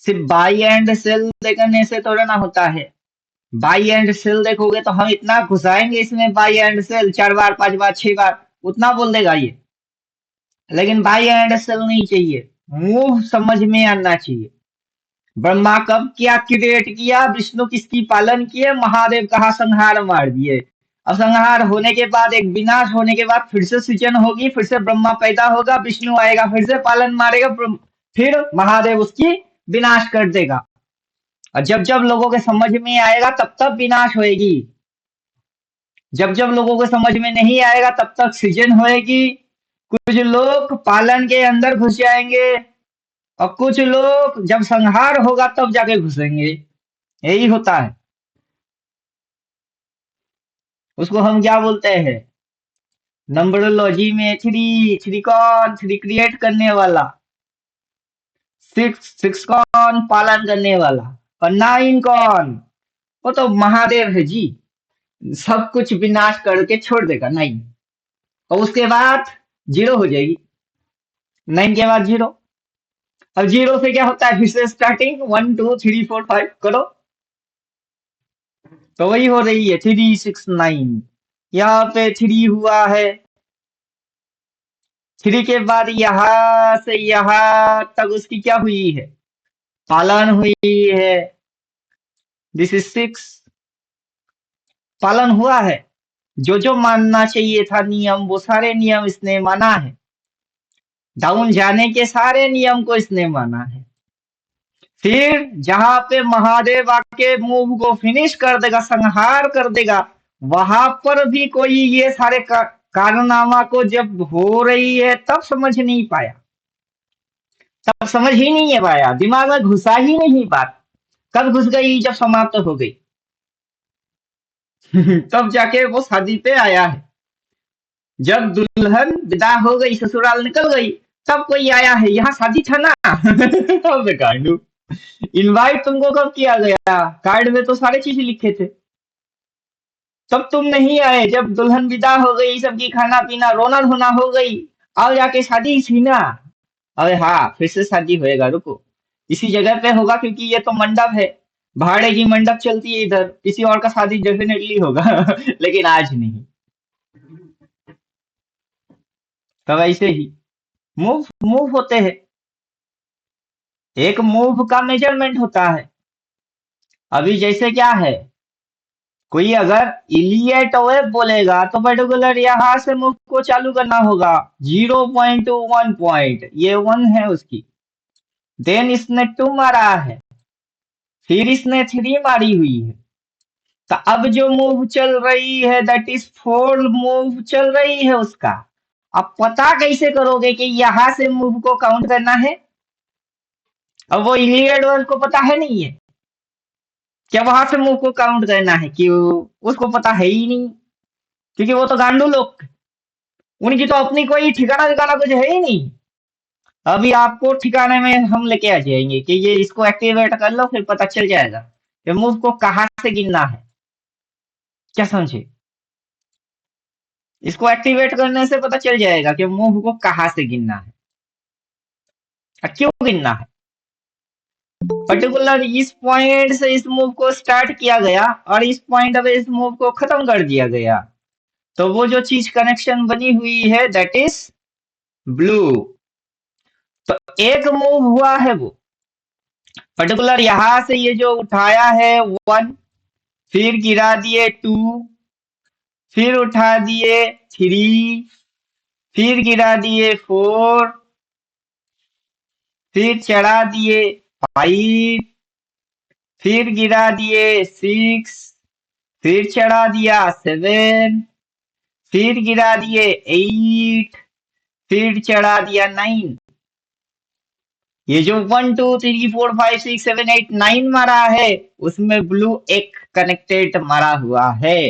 सिर्फ बाई एंड सेल देखने से थोड़ा ना होता है। बाई एंड सेल देखोगे तो हम इतना घुसाएंगे इसमें, बाई एंड सेल 4 बार 5 बार 6 बार उतना बोल देगा ये। लेकिन बाई एंड सेल नहीं चाहिए, मूव समझ में आना चाहिए। ब्रह्मा कब क्या क्रिएट किया, विष्णु किसकी पालन किए, महादेव कहा संहार मार दिए। अब संहार होने के बाद, एक विनाश होने के बाद फिर से सृजन होगी, फिर से ब्रह्मा पैदा होगा, विष्णु आएगा, फिर से पालन मारेगा, फिर महादेव उसकी विनाश कर देगा। और जब जब लोगों के समझ में आएगा तब तब विनाश होएगी। जब जब लोगों को समझ में नहीं आएगा तब तक सृजन होएगी। कुछ लोग पालन के अंदर घुस जाएंगे और कुछ लोग जब संहार होगा तब जाके घुसेंगे। यही होता है। उसको हम क्या बोलते हैं? नंबरोलॉजी में थ्री। थ्री कौन? थ्री क्रिएट करने वाला। सिक्स, सिक्स कौन? पालन करने वाला। और नाइन कौन? वो तो महादेव है जी, सब कुछ विनाश करके छोड़ देगा नाइन। और उसके बाद जीरो हो जाएगी। नाइन के बाद जीरो। अब जीरो से क्या होता है? फिर से स्टार्टिंग, 1 2 3 4 5 करो। तो वही हो रही है 3 6 9। यहाँ पे थ्री हुआ है, थ्री के बाद यहां से यहां तक उसकी क्या हुई है? पालन हुई है। This is six. पालन हुआ है। जो जो मानना चाहिए था नियम, वो सारे नियम इसने माना है। डाउन जाने के सारे नियम को इसने माना है। फिर जहां पे महादेव आके मूव को फिनिश कर देगा, संहार कर देगा, वहां पर भी कोई ये सारे कारनामा को जब हो रही है तब समझ नहीं पाया, तब समझ ही नहीं पाया, दिमाग में घुसा ही नहीं बात। कब घुस गई? जब समाप्त हो गई। तब जाके वो शादी पे आया है। जब दुल्हन विदा हो गई, ससुराल निकल गई, तब कोई आया है, यहाँ शादी था ना। अब कांडू, इनवाइट तुमको कब किया गया? कार्ड में तो सारे चीज लिखे थे। तब तुम नहीं आए, जब दुल्हन विदा हो गई, सबकी खाना पीना रोना धोना हो गई, आओ जाके शादी थी ना। अरे हाँ, फिर से शादी होएगा, रुको। इसी जगह पे होगा क्योंकि ये तो मंडप है, भाड़े की मंडप चलती है इधर, किसी और का शादी डेफिनेटली होगा। लेकिन आज नहीं। तब ऐसे ही मूव मूव होते हैं। एक मूव का मेजरमेंट होता है। अभी जैसे क्या है, कोई अगर इलियट वेव बोलेगा तो पर्टिकुलर यहाँ से मूव को चालू करना होगा, 0 पॉइंट टू 1 पॉइंट, ये 1 है उसकी। देन इसने 2 मारा है, फिर इसने 3 मारी हुई है। तो अब जो मूव चल रही है दैट इज 4 मूव चल रही है उसका। अब पता कैसे करोगे कि यहाँ से मूव को काउंट करना है? अब वो इलियट वेव को पता है नहीं है क्या वहां से मूव को काउंट करना है? क्यों? उसको पता है ही नहीं, क्योंकि वो तो गांडू लोग, उनकी तो अपनी कोई ठिकाना ठिकाना कुछ है ही नहीं। अभी आपको ठिकाने में हम लेके आ जाएंगे कि ये इसको एक्टिवेट कर लो, फिर पता चल जाएगा कि मूव को कहाँ से गिनना है। क्या समझे? इसको एक्टिवेट करने से पता चल जाएगा कि मूव को कहां से गिनना है और क्यों गिनना है। पर्टिकुलर इस पॉइंट से इस मूव को स्टार्ट किया गया और इस पॉइंट पे इस मूव को खत्म कर दिया गया, तो वो जो चीज कनेक्शन बनी हुई है दैट इज ब्लू। तो एक मूव हुआ है वो पर्टिकुलर यहां से ये जो उठाया है 1, फिर गिरा दिए 2, फिर उठा दिए 3, फिर गिरा दिए 4, फिर चढ़ा दिए 5, फिर गिरा दिए 6, फिर चढ़ा दिया 7, फिर गिरा दिए 8, फिर चढ़ा दिया 9। ये जो 1 2 3 4 5 6 7 8 9 मारा है उसमें ब्लू एक कनेक्टेड मारा हुआ है।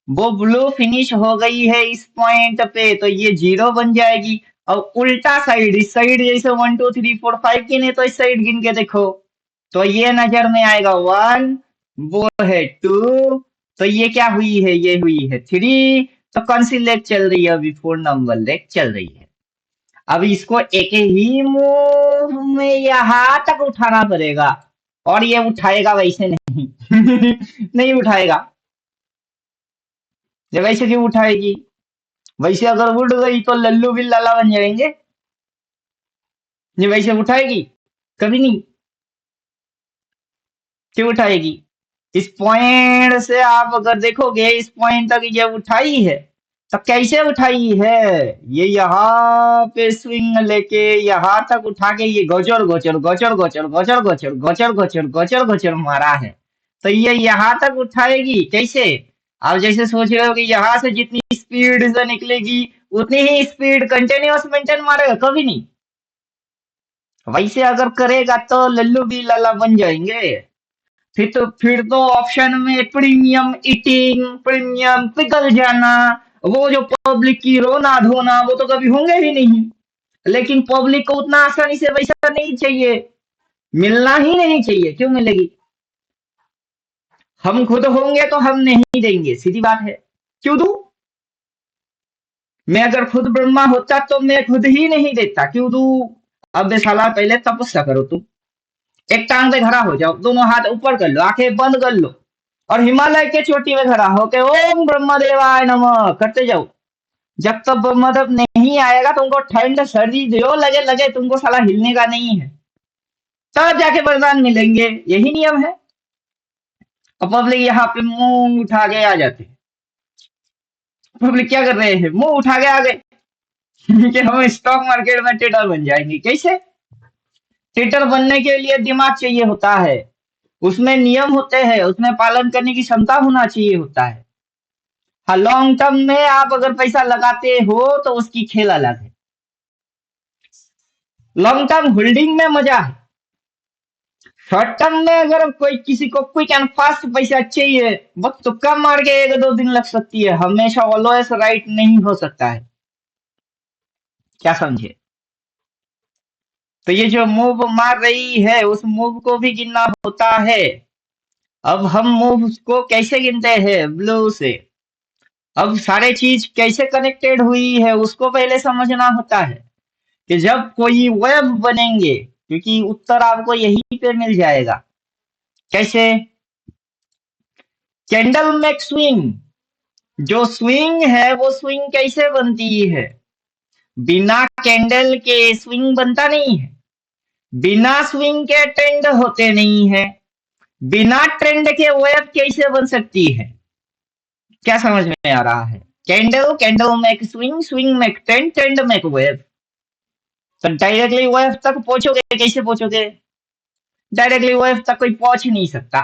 वो ब्लू फिनिश हो गई है इस पॉइंट पे तो ये 0 बन जाएगी। और उल्टा साइड इस साइड जैसे 1 2 3 4 5 गिने तो इस साइड गिन के देखो तो ये नजर में आएगा 1, वो है 2, तो ये क्या हुई है, ये हुई है 3। तो कौन सी लेग चल रही है अभी, 4 नंबर लेग चल रही है। अब इसको एक ही मूव में यहां तक उठाना पड़ेगा और ये उठाएगा वैसे नहीं नहीं उठाएगा। जब वैसे क्यों उठाएगी, वैसे अगर उड़ गई तो लल्लू भी लाला बन जाएंगे। ये वैसे उठाएगी कभी नहीं, क्यों उठाएगी। इस पॉइंट से आप अगर देखोगे इस पॉइंट तक ये उठाई है तो कैसे उठाई है, ये यहाँ पे स्विंग लेके यहाँ तक उठा के ये गोचर गोचर गोचर गोचर गोचर गोचर गोचर गोचर गोचर गोचर मारा है। तो ये यहाँ तक उठाएगी कैसे। आप जैसे सोच रहे हो कि यहाँ से जितनी स्पीड से निकलेगी उतनी ही स्पीड कंटिन्यूअस मेंटेन मारेगा, कभी नहीं। वैसे अगर करेगा तो लल्लू भी लाला बन जाएंगे। फिर तो ऑप्शन में प्रीमियम ईटिंग, प्रीमियम पिघल जाना, वो जो पब्लिक की रोना धोना वो तो कभी होंगे ही नहीं। लेकिन पब्लिक को उतना आसानी से पैसा नहीं चाहिए, मिलना ही नहीं चाहिए, क्यों मिलेगी। हम खुद होंगे तो हम नहीं देंगे, सीधी बात है। क्यों दूं, मैं अगर खुद ब्रह्मा होता तो मैं खुद ही नहीं देता, क्यों दूं। अब साला पहले तपस्या करो तुम, एक टांग पे खड़ा हो जाओ, दोनों हाथ ऊपर कर लो, आंखें बंद कर लो और हिमालय के चोटी में खड़ा होके ओम ब्रह्मदेवाय नमः करते जाओ। जब तक ब्रह्मदेव नहीं आएगा तुमको ठंड सर्दी जो लगे लगे तुमको साला हिलने का नहीं है, तब जाके वरदान मिलेंगे, यही नियम है। और पब्लिक यहाँ पे मुंह उठा के आ जाते हैं। पब्लिक क्या कर रहे हैं, मुंह उठा के आ गए कि हम स्टॉक मार्केट में ट्रेडर बन जाएंगे। कैसे, ट्रेडर बनने के लिए दिमाग चाहिए होता है, उसमें नियम होते हैं, उसमें पालन करने की क्षमता होना चाहिए होता है। हाँ, लॉन्ग टर्म में आप अगर पैसा लगाते हो तो उसकी खेल अलग है। लॉन्ग टर्म होल्डिंग में मजा है। शॉर्ट टर्म में अगर कोई किसी को क्विक एंड फास्ट पैसा चाहिए बस तुक्का मार के 1 2 दिन लग सकती है, हमेशा ऑलवेज राइट नहीं हो सकता है, क्या समझे। तो ये जो मूव मार रही है उस मूव को भी गिनना होता है। अब हम मूव को कैसे गिनते हैं, ब्लू से। अब सारे चीज कैसे कनेक्टेड हुई है उसको पहले समझना होता है कि जब कोई वेव बनेंगे, क्योंकि उत्तर आपको यहीं पे मिल जाएगा। कैसे, कैंडल मेक स्विंग, जो स्विंग है वो स्विंग कैसे बनती है, बिना कैंडल के स्विंग बनता नहीं है, बिना स्विंग के ट्रेंड होते नहीं है, बिना ट्रेंड के वेव कैसे बन सकती है। क्या समझ में आ रहा है, candle, candle make swing, swing make trend, trend make wave. तो डायरेक्टली वेव तक पहुंचोगे कैसे पहुंचोगे, डायरेक्टली वेव तक कोई पहुंच नहीं सकता।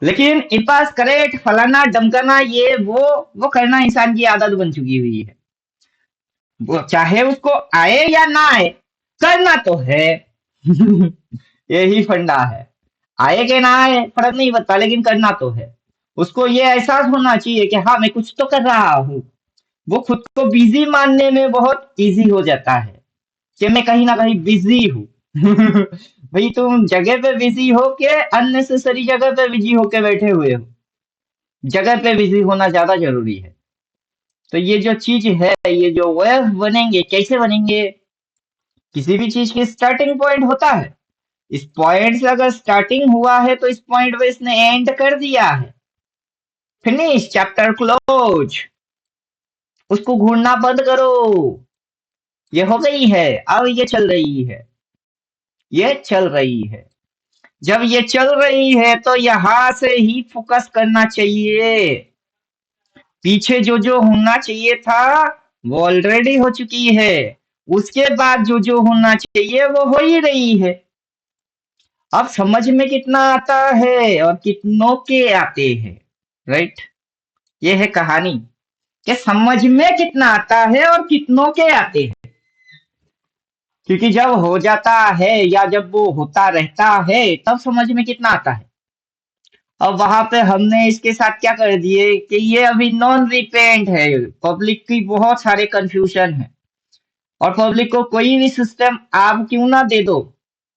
लेकिन इन पास करेक्ट फलाना डमकाना ये वो करना इंसान की आदत बन चुकी हुई है। वो चाहे उसको आए या ना आए करना तो है यही फंडा है, आए के ना आए फर्क नहीं पड़ता लेकिन करना तो है। उसको ये एहसास होना चाहिए कि हाँ मैं कुछ तो कर रहा हूँ। वो खुद को बिजी मानने में बहुत इजी हो जाता है कि मैं कहीं ना कहीं बिजी हूँ भाई तुम जगह पे बिजी हो के अननेसेसरी जगह पे बिजी होके बैठे हुए हो, जगह पे बिजी होना ज्यादा जरूरी है। तो ये जो चीज है, ये जो वेव बनेंगे, कैसे बनेंगे? किसी भी चीज की स्टार्टिंग पॉइंट होता है, इस पॉइंट से अगर स्टार्टिंग हुआ है तो इस पॉइंट पे इसने एंड कर दिया है, फिनिश, चैप्टर क्लोज, उसको घूरना बंद करो, ये हो गई है। अब ये चल रही है, ये चल रही है। जब ये चल रही है तो यहां से ही फोकस करना चाहिए। पीछे जो जो होना चाहिए था वो ऑलरेडी हो चुकी है, उसके बाद जो जो होना चाहिए वो हो ही रही है। अब समझ में कितना आता है और कितनों के आते हैं, राइट? ये है कहानी कि समझ में कितना आता है और कितनों के आते हैं। क्योंकि जब हो जाता है या जब वो होता रहता है तब समझ में कितना आता है। अब वहां पे हमने इसके साथ क्या कर दिए कि ये अभी नॉन रिपेंट है, पब्लिक की बहुत सारे कंफ्यूजन है, और पब्लिक को कोई भी सिस्टम आप क्यों ना दे दो,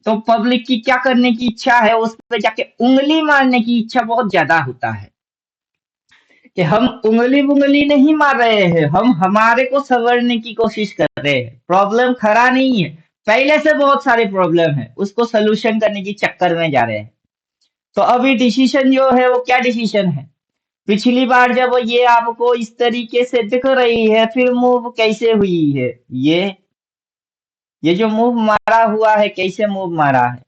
तो पब्लिक की क्या करने की इच्छा है, उस पर जाके उंगली मारने की इच्छा बहुत ज्यादा होता है। कि हम उंगली बुंगली नहीं मार रहे हैं, हम हमारे को संवरने की कोशिश कर रहे हैं। प्रॉब्लम खड़ा नहीं है, पहले से बहुत सारे प्रॉब्लम है, उसको सोल्यूशन करने की चक्कर में जा रहे हैं। तो अभी डिसीजन जो है वो क्या डिसीजन है? पिछली बार जब ये आपको इस तरीके से दिख रही है, फिर मूव कैसे हुई है? ये जो मूव मारा हुआ है, कैसे मूव मारा है?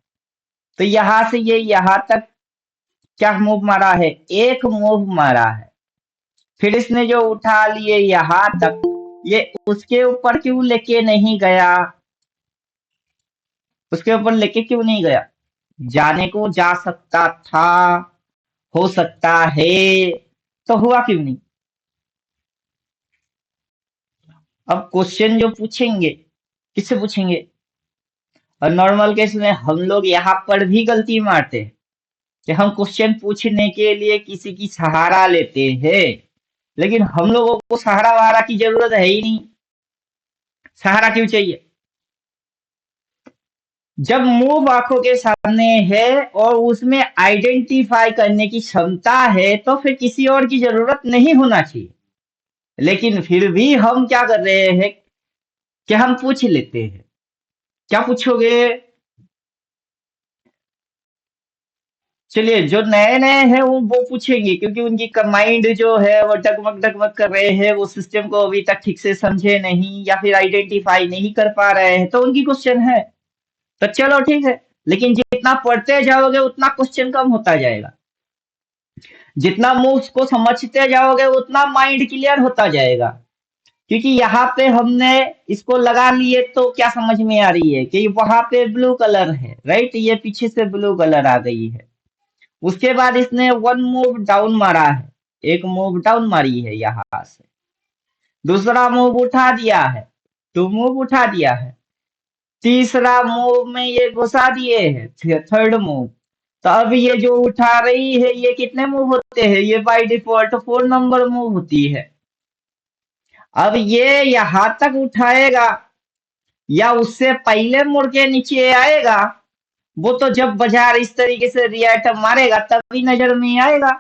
तो यहां से ये यहां तक क्या मूव मारा है? एक मूव मारा है। फिर इसने जो उठा लिए यहां तक, ये उसके ऊपर क्यों लेके नहीं गया? उसके ऊपर लेके क्यों नहीं गया? जाने को जा सकता था, हो सकता है, तो हुआ क्यों नहीं? अब क्वेश्चन जो पूछेंगे, किससे पूछेंगे? और नॉर्मल केस में हम लोग यहाँ पर भी गलती मारते हैं कि हम क्वेश्चन पूछने के लिए किसी की सहारा लेते हैं, लेकिन हम लोगों को सहारा वहारा की जरूरत है ही नहीं। सहारा क्यों चाहिए? जब मूव आंखों के सामने है और उसमें आइडेंटिफाई करने की क्षमता है तो फिर किसी और की जरूरत नहीं होना चाहिए। लेकिन फिर भी हम क्या कर रहे हैं कि हम पूछ लेते हैं। क्या पूछोगे? चलिए, जो नए नए हैं वो पूछेंगे, क्योंकि उनकी माइंड जो है वो डगमग डगमग कर रहे हैं, वो सिस्टम को अभी तक ठीक से समझे नहीं या फिर आइडेंटिफाई नहीं कर पा रहे हैं, तो उनकी क्वेश्चन है। तो चलो ठीक है, लेकिन जितना पढ़ते जाओगे उतना क्वेश्चन कम होता जाएगा। जितना मूव्स को समझते जाओगे उतना माइंड क्लियर होता जाएगा। क्योंकि यहाँ पे हमने इसको लगा लिए तो क्या समझ में आ रही है कि वहां पे ब्लू कलर है, राइट? ये पीछे से ब्लू कलर आ गई है। उसके बाद इसने वन मूव डाउन मारा है, एक मूव डाउन मारी है यहाँ से। दूसरा मूव उठा दिया है, टू मूव उठा दिया है। तीसरा मूव में ये घुसा दिए है, थर्ड मूव। तो अब ये जो उठा रही है ये कितने मूव होते हैं? ये बाय डिफॉल्ट 4 नंबर मूव होती है। अब ये यहां तक उठाएगा या उससे पहले मुड़ के नीचे आएगा, वो तो जब बाजार इस तरीके से रिएक्ट मारेगा तभी नजर में आएगा।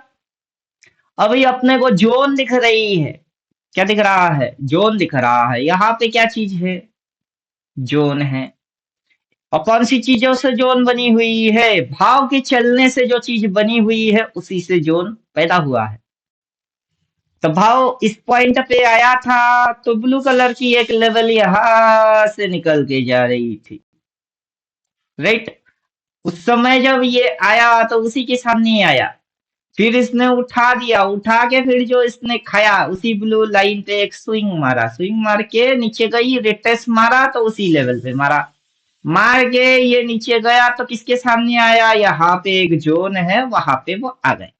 अभी अपने को जोन दिख रही है, क्या दिख रहा है? जोन दिख रहा है। यहाँ पे क्या चीज है? जोन है। और कौन सी चीजों से जोन बनी हुई है? भाव के चलने से जो चीज बनी हुई है उसी से जोन पैदा हुआ है। तो भाव इस पॉइंट पे आया था तो ब्लू कलर की एक लेवल यहां से निकल के जा रही थी, राइट? उस समय जब ये आया तो उसी के सामने आया, फिर इसने उठा दिया, उठा के फिर जो इसने खाया उसी ब्लू लाइन पे एक स्विंग मारा, स्विंग मार के नीचे गई, रिट्रेस मारा तो उसी लेवल पे मारा, मार के ये नीचे गया तो किसके सामने आया? यहाँ पे एक जोन है, वहां पे वो आ गए।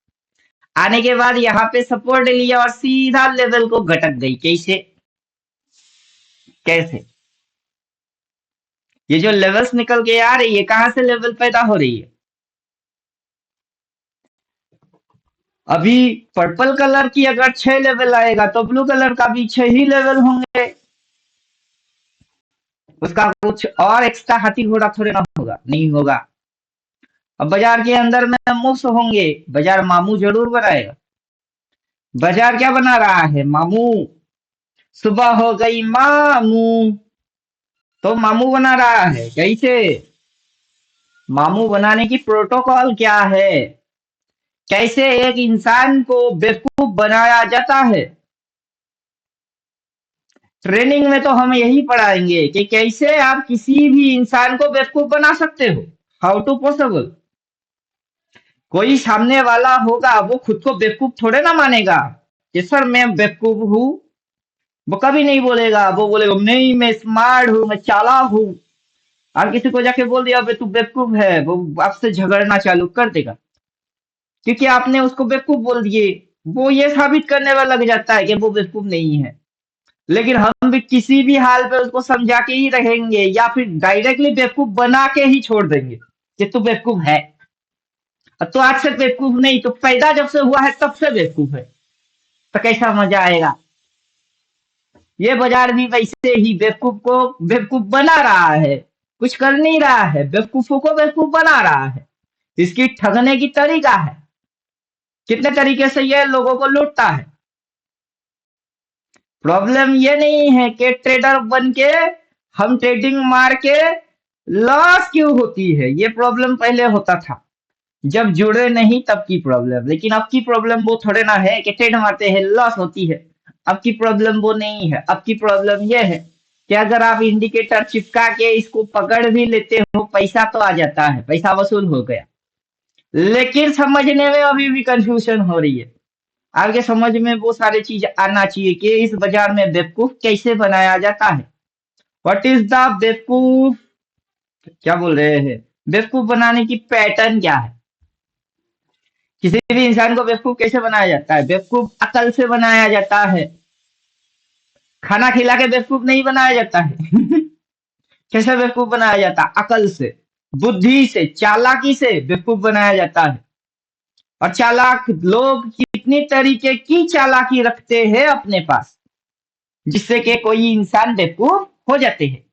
आने के बाद यहाँ पे सपोर्ट लिया और सीधा लेवल को घटक गई। कैसे? कैसे? ये जो लेवल्स निकल के आ रही है, कहां से लेवल पैदा हो रही है? अभी पर्पल कलर की अगर 6 लेवल आएगा तो ब्लू कलर का भी 6 ही लेवल होंगे। उसका कुछ और एक्स्ट्रा हाथी घोड़ा थोड़े ना होगा, नहीं होगा। अब बाजार के अंदर में मुफ्त होंगे, बाजार मामू जरूर बनाएगा। बाजार क्या बना रहा है? मामू। सुबह हो गई मामू, तो मामू बना रहा है। कैसे? मामू बनाने की प्रोटोकॉल क्या है? कैसे एक इंसान को बेवकूफ बनाया जाता है? ट्रेनिंग में तो हम यही पढ़ाएंगे कि कैसे आप किसी भी इंसान को बेवकूफ बना सकते हो। How to possible. कोई सामने वाला होगा वो खुद को बेवकूफ थोड़े ना मानेगा कि सर मैं बेवकूफ हूँ। वो कभी नहीं बोलेगा। वो बोलेगा नहीं मैं स्मार्ट हूँ, मैं चालाक हूँ। और किसी को जाके बोल दिया तू बेवकूफ है, वो आपसे झगड़ना चालू कर देगा, क्योंकि आपने उसको बेवकूफ बोल दिए। वो ये साबित करने में लग जाता है कि वो बेवकूफ नहीं है। लेकिन हम भी किसी भी हाल पे उसको समझा के ही रहेंगे या फिर डायरेक्टली बेवकूफ बना के ही छोड़ देंगे कि तू बेवकूफ है। अब तो आज से बेवकूफ नहीं, तो पैदा जब से हुआ है तब से बेवकूफ है। तो कैसा मजा आएगा। ये बाजार भी वैसे ही बेवकूफ को बेवकूफ बना रहा है। कुछ कर नहीं रहा है, बेवकूफों को बेवकूफ बना रहा है। इसकी ठगने की तरीका है। कितने तरीके से ये लोगों को लूटता है। प्रॉब्लम ये नहीं है कि ट्रेडर बन के हम ट्रेडिंग मार के लॉस क्यों होती है। ये प्रॉब्लम पहले होता था जब जुड़े नहीं तब की प्रॉब्लम। लेकिन अब की प्रॉब्लम वो थोड़े ना है कि ट्रेड मारते हैं लॉस होती है। अब की प्रॉब्लम वो नहीं है। अब की प्रॉब्लम ये है कि अगर आप इंडिकेटर चिपका के इसको पकड़ भी लेते हो पैसा तो आ जाता है, पैसा वसूल हो गया। लेकिन समझने में अभी भी कंफ्यूजन हो रही है। आगे समझ में वो सारी चीज आना चाहिए कि इस बाजार में बेवकूफ कैसे बनाया जाता है। व्हाट इज द बेवकूफ, क्या बोल रहे हैं, बेवकूफ बनाने की पैटर्न क्या है। किसी भी इंसान को बेवकूफ कैसे बनाया जाता है? बेवकूफ अकल से बनाया जाता है। खाना खिला के बेवकूफ नहीं बनाया जाता है। कैसे बेवकूफ बनाया जाता है? अकल से, बुद्धि से, चालाकी से बेवकूफ बनाया जाता है। और चालाक लोग कितनी तरीके की चालाकी रखते हैं अपने पास जिससे कि कोई इंसान बेवकूफ हो जाते हैं।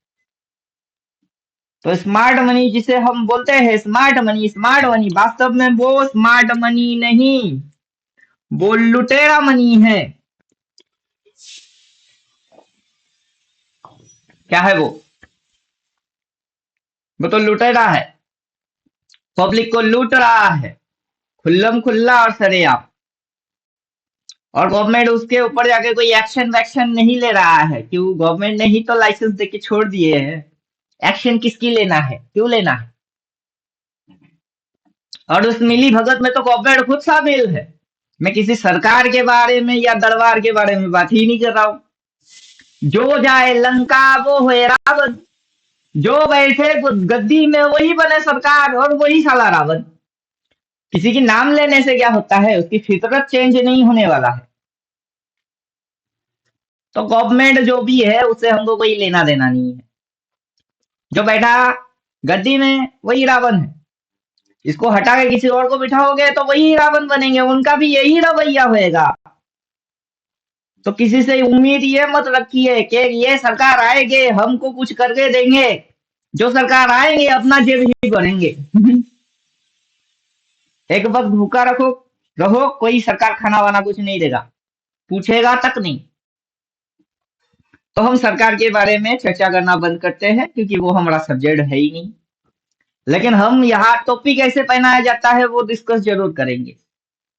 तो स्मार्ट मनी जिसे हम बोलते हैं स्मार्ट मनी वास्तव में वो स्मार्ट मनी नहीं, वो लुटेरा मनी है। क्या है वो तो लुटेरा है। पब्लिक को लूट रहा है खुल्लम खुल्ला और सरेआम। और गवर्नमेंट उसके ऊपर जाके कोई एक्शन वैक्शन नहीं ले रहा है। क्यों? गवर्नमेंट ने ही तो लाइसेंस देके छोड़ दिए हैं। एक्शन किसकी लेना है, क्यों लेना है? और उस मिली भगत में तो गवर्नमेंट खुद शामिल है। मैं किसी सरकार के बारे में या दरबार के बारे में बात ही नहीं कर रहा हूँ। जो जाए लंका वो है रावण, जो बैठे गद्दी में वही बने सरकार और वही साला रावण। किसी की नाम लेने से क्या होता है? उसकी फितरत चेंज नहीं होने वाला है। तो गवर्नमेंट जो भी है उससे हमको कोई लेना देना नहीं है। जो बैठा गद्दी में वही रावण है। इसको हटा के किसी और को बिठाओगे तो वही रावण बनेंगे, उनका भी यही रवैया होएगा। तो किसी से उम्मीद ये मत रखिए कि ये सरकार आएंगे हमको कुछ करके देंगे। जो सरकार आएंगे अपना जेब ही भरेंगे। एक वक्त भूखा रखो रहो, कोई सरकार खाना वाना कुछ नहीं देगा, पूछेगा तक नहीं। तो हम सरकार के बारे में चर्चा करना बंद करते हैं क्योंकि वो हमारा सब्जेक्ट है ही नहीं। लेकिन हम यहाँ टोपी कैसे पहनाया जाता है वो डिस्कस जरूर करेंगे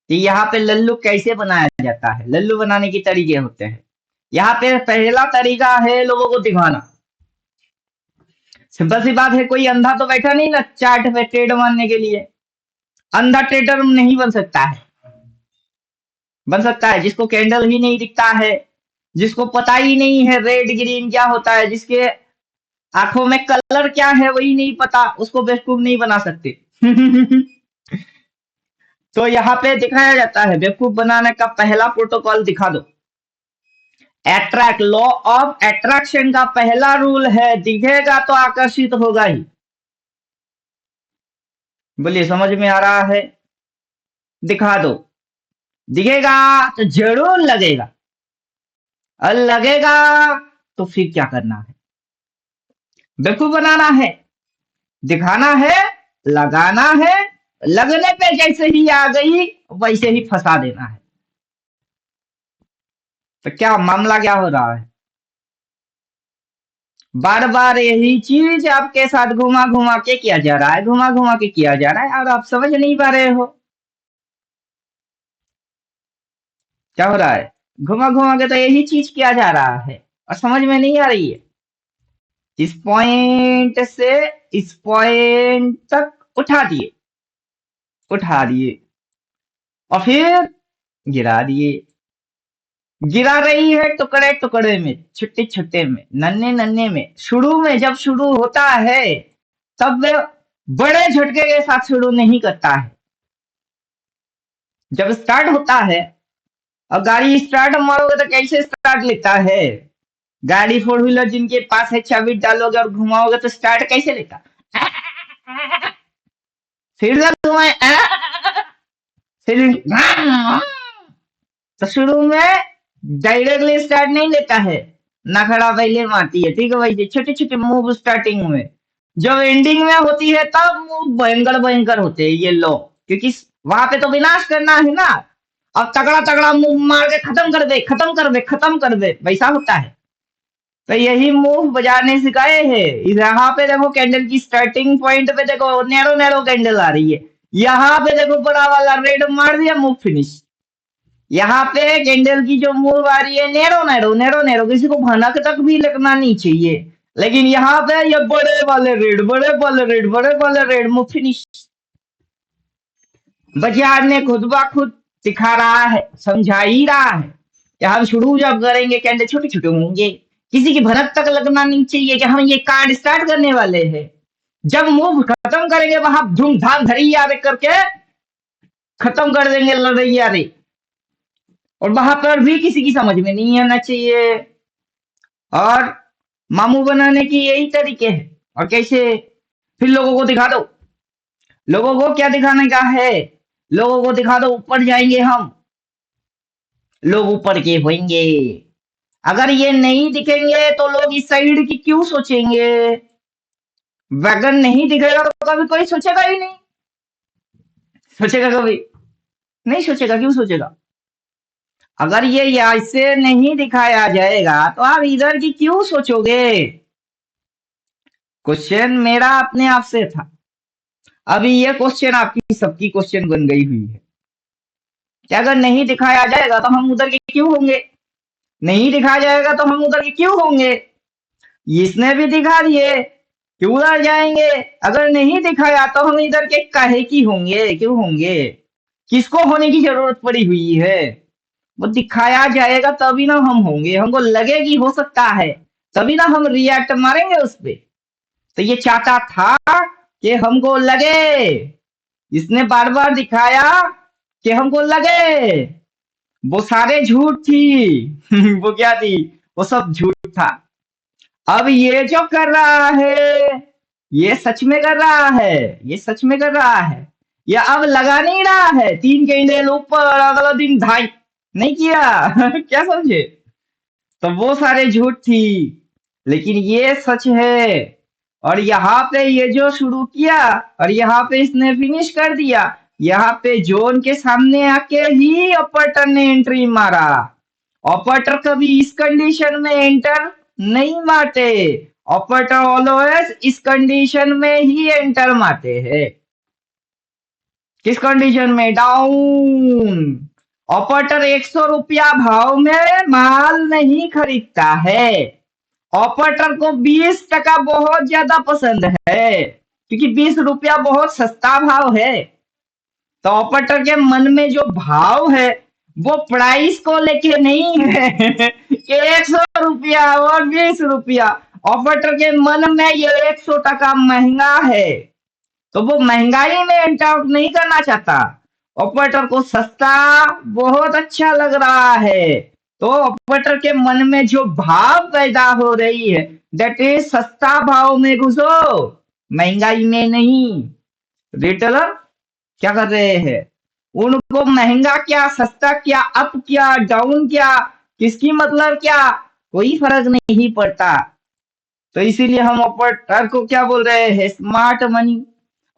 कि यहाँ पे लल्लू कैसे बनाया जाता है। लल्लू बनाने के तरीके होते हैं। यहाँ पे पहला तरीका है लोगों को दिखाना। सिंपल सी बात है, कोई अंधा तो बैठा नहीं ना चार्ट पे ट्रेड मारने के लिए। अंधा ट्रेडर नहीं बन सकता है। बन सकता है जिसको कैंडल ही नहीं दिखता है, जिसको पता ही नहीं है रेड ग्रीन क्या होता है, जिसके आंखों में कलर क्या है वही नहीं पता, उसको बेवकूफ नहीं बना सकते। तो यहाँ पे दिखाया जाता है बेवकूफ बनाने का पहला प्रोटोकॉल दिखा दो। अट्रैक्ट, लॉ ऑफ अट्रैक्शन का पहला रूल है दिखेगा तो आकर्षित होगा ही। बोलिए समझ में आ रहा है? दिखा दो, दिखेगा तो जरूर लगेगा, और लगेगा तो फिर क्या करना है? बेवकूफ बनाना है, दिखाना है, लगाना है। लगने पे जैसे ही आ गई वैसे ही फंसा देना है। तो क्या मामला क्या हो रहा है? बार बार यही चीज आपके साथ घुमा घुमा के किया जा रहा है, घुमा घुमा के किया जा रहा है, और आप समझ नहीं पा रहे हो क्या हो रहा है। घुमा घुमा के तो यही चीज किया जा रहा है और समझ में नहीं आ रही है। इस पॉइंट से इस पॉइंट तक उठा दिए और फिर गिरा दिए। गिरा रही है टुकड़े टुकड़े में, छुट्टे छुट्टे में, नन्हे नन्हे में। शुरू में जब शुरू होता है तब वे बड़े झटके के साथ शुरू नहीं करता है। जब स्टार्ट होता है, और गाड़ी स्टार्ट मारोगे तो कैसे स्टार्ट लेता है। गाड़ी फोर व्हीलर जिनके पास है, चाबी डालोगे और घुमाओगे तो स्टार्ट कैसे लेता। फिर जब घुमाए फिर तो शुरू में डायरेक्टली स्टार्ट नहीं लेता है, नखड़ा पहले मारती है, ठीक है भाई। छोटे छोटे मूव स्टार्टिंग में, जब एंडिंग में होती है तब मूव भयंकर भयंकर होते हैं ये लो, क्योंकि वहां पे तो विनाश करना है ना। अब तगड़ा तगड़ा मूव मार के खत्म कर दे, खत्म कर दे, खत्म कर दे, वैसा होता है। तो यही मूव बाजार ने सिखाए हैं। यहाँ पे देखो कैंडल की स्टार्टिंग पॉइंट पे देखो नैरो नैरो कैंडल आ रही है, यहाँ पे देखो बड़ा वाला रेड मार दिया, मूव फिनिश। यहाँ पे कैंडल की जो मूव आ रही है नैरो नैरो नैरो नैरो, किसी को भनक तक भी लगना नहीं चाहिए, लेकिन यहाँ पे ये बड़े वाले रेड, बड़े वाले रेड, बड़े वाले रेड, मूव फिनिश। बाजार ने खुद ब खुद सिखा रहा है, समझा ही रहा है कि हम शुरू जब करेंगे कैंडल छोटे छोटे होंगे, किसी की भनक तक लगना नहीं चाहिए कि हम ये कार्ड स्टार्ट करने वाले हैं। जब मूव खत्म करेंगे वहां धूमधाम धड़िया रे करके खत्म कर देंगे लड़ैया रे, और वहां पर भी किसी की समझ में नहीं आना चाहिए। और मामू बनाने की यही तरीके है। और कैसे, फिर लोगों को दिखा दो। लोगों को क्या दिखाने का है, लोगों को दिखा दो ऊपर जाएंगे हम, लोग ऊपर के होंगे। अगर ये नहीं दिखेंगे तो लोग इस साइड की क्यों सोचेंगे। वैगन नहीं दिखेगा तो कभी कोई सोचेगा ही नहीं, सोचेगा कभी नहीं, सोचेगा, क्यों सोचेगा। अगर ये ऐसे नहीं दिखाया जाएगा तो आप इधर की क्यों सोचोगे। क्वेश्चन मेरा अपने आप से था, अभी ये क्वेश्चन आपकी सबकी क्वेश्चन बन गई हुई है कि अगर नहीं दिखाया जाएगा तो हम उधर के क्यों होंगे, नहीं दिखाया जाएगा तो हम उधर के क्यों होंगे। इसने भी दिखा दिए कि उधर जाएंगे, अगर नहीं दिखाया तो हम इधर के काहे की होंगे, क्यों होंगे, किसको होने की जरूरत पड़ी हुई है। वो दिखाया जाएगा तभी ना हम होंगे, हमको लगेगी हो सकता है, तभी ना हम रिएक्ट मारेंगे उस पे। तो ये चाहता था कि हमको लगे, इसने बार बार दिखाया कि हमको लगे। वो सारे झूठ थी वो क्या थी, वो सब झूठ था। अब ये जो कर रहा है ये सच में कर रहा है, ये सच में कर रहा है। ये अब लगा नहीं रहा है 3 कैंडल ऊपर अगला दिन ढाई नहीं किया क्या समझे। तो वो सारे झूठ थी, लेकिन ये सच है। और यहाँ पे ये जो शुरू किया और यहाँ पे इसने फिनिश कर दिया, यहाँ पे जोन के सामने आके ही ऑपरेटर ने एंट्री मारा। ऑपरेटर कभी इस कंडीशन में एंटर नहीं मारते, ऑपरेटर ऑलवेज इस कंडीशन में ही एंटर मारते हैं। किस कंडीशन में, डाउन। ऑपरेटर 100 रुपया भाव में माल नहीं खरीदता है, ऑपरेटर को 20% बहुत ज्यादा पसंद है, क्योंकि 20 रुपया बहुत सस्ता भाव है। तो ऑपरेटर के मन में जो भाव है वो प्राइस को लेके नहीं है कि 100 रुपया और 20 रुपया। ऑपरेटर के मन में ये 100% महंगा है, तो वो महंगाई में एंटर नहीं करना चाहता। ऑपरेटर को सस्ता बहुत अच्छा लग रहा है, तो ऑपरेटर के मन में जो भाव पैदा हो रही है दैट इज सस्ता भाव में घुसो, महंगाई में नहीं। रिटेलर क्या कर रहे हैं, उनको महंगा क्या, सस्ता क्या, अप क्या, डाउन क्या, किसकी मतलब क्या, कोई फर्क नहीं पड़ता। तो इसीलिए हम ऑपरेटर को क्या बोल रहे हैं, स्मार्ट मनी।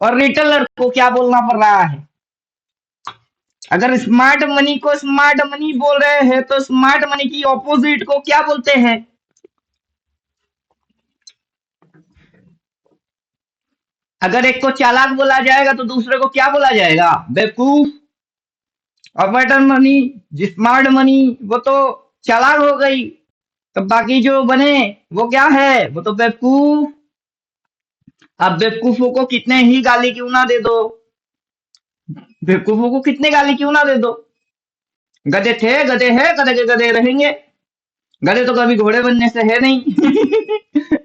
और रिटेलर को क्या बोलना पड़ रहा है, अगर स्मार्ट मनी को स्मार्ट मनी बोल रहे हैं तो स्मार्ट मनी की ऑपोजिट को क्या बोलते हैं, अगर एक को चालाक बोला जाएगा तो दूसरे को क्या बोला जाएगा? बेवकूफ। और बटन मनी, स्मार्ट मनी, वो तो चालाक हो गई। तो बाकी जो बने वो क्या है? वो तो बेवकूफ। अब बेवकूफों को कितने ही गाली क्यों ना दे दो, बेवकूफों को कितने गाली क्यों ना दे दो, गधे थे, गधे हैं, गधे के गधे रहेंगे। गधे तो कभी घोड़े बनने से है नहीं।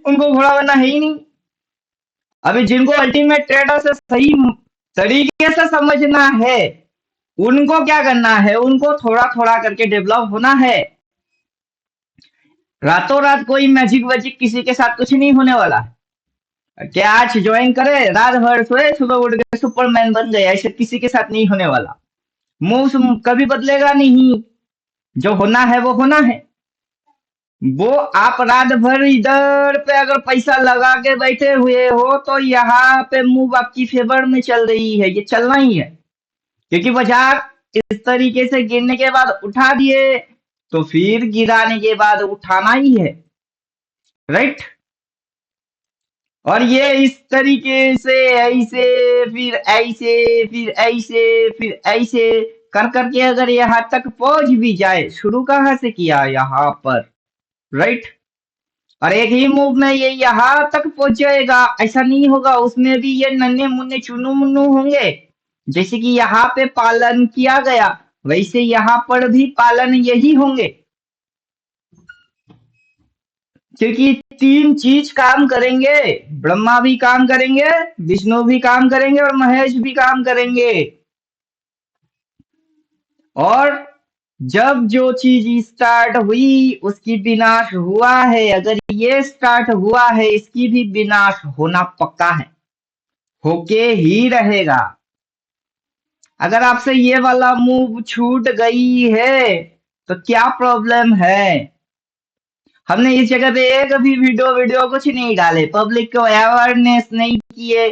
उनको घोड़ा बनना है ही नहीं। अभी जिनको अल्टीमेट ट्रेडर से सही तरीके से समझना है, उनको क्या करना है? उनको थोड़ा थोड़ा करके डेवलप होना है। रातों रात कोई मैजिक वैजिक किसी के साथ कुछ नहीं होने वाला। क्या आज ज्वाइन करे, रात भर सोए, सुबह उठ के सुपरमैन बन गए, ऐसे किसी के साथ नहीं होने वाला। मूव कभी बदलेगा नहीं। जो होना है वो होना है। वो आप रात भर इधर पे अगर पैसा लगा के बैठे हुए हो तो यहाँ पे मूव आपकी फेवर में चल रही है, ये चलना ही है। क्योंकि बाजार इस तरीके से गिरने के बाद उठा दिए तो फिर गिराने के बाद उठाना ही है, राइट। और ये इस तरीके से ऐसे, फिर ऐसे, फिर ऐसे, फिर ऐसे कर करके अगर यहाँ तक पहुंच भी जाए, शुरू कहाँ से किया? यहाँ पर, राइट। और एक ही मूव में ये यहाँ तक पहुंच जाएगा, ऐसा नहीं होगा। उसमें भी ये नन्हे मुन्ने चुन्नू मुन्नू होंगे। जैसे कि यहाँ पे पालन किया गया, वैसे यहाँ पर भी पालन यही होंगे। क्योंकि तीन चीज काम करेंगे, ब्रह्मा भी काम करेंगे, विष्णु भी काम करेंगे और महेश भी काम करेंगे। और जब जो चीज स्टार्ट हुई उसकी विनाश हुआ है, अगर ये स्टार्ट हुआ है इसकी भी विनाश होना पक्का है, होके ही रहेगा। अगर आपसे ये वाला मूव छूट गई है तो क्या प्रॉब्लम है? हमने इस जगह पे एक भी वीडियो कुछ नहीं डाले, पब्लिक को अवेयरनेस नहीं किए।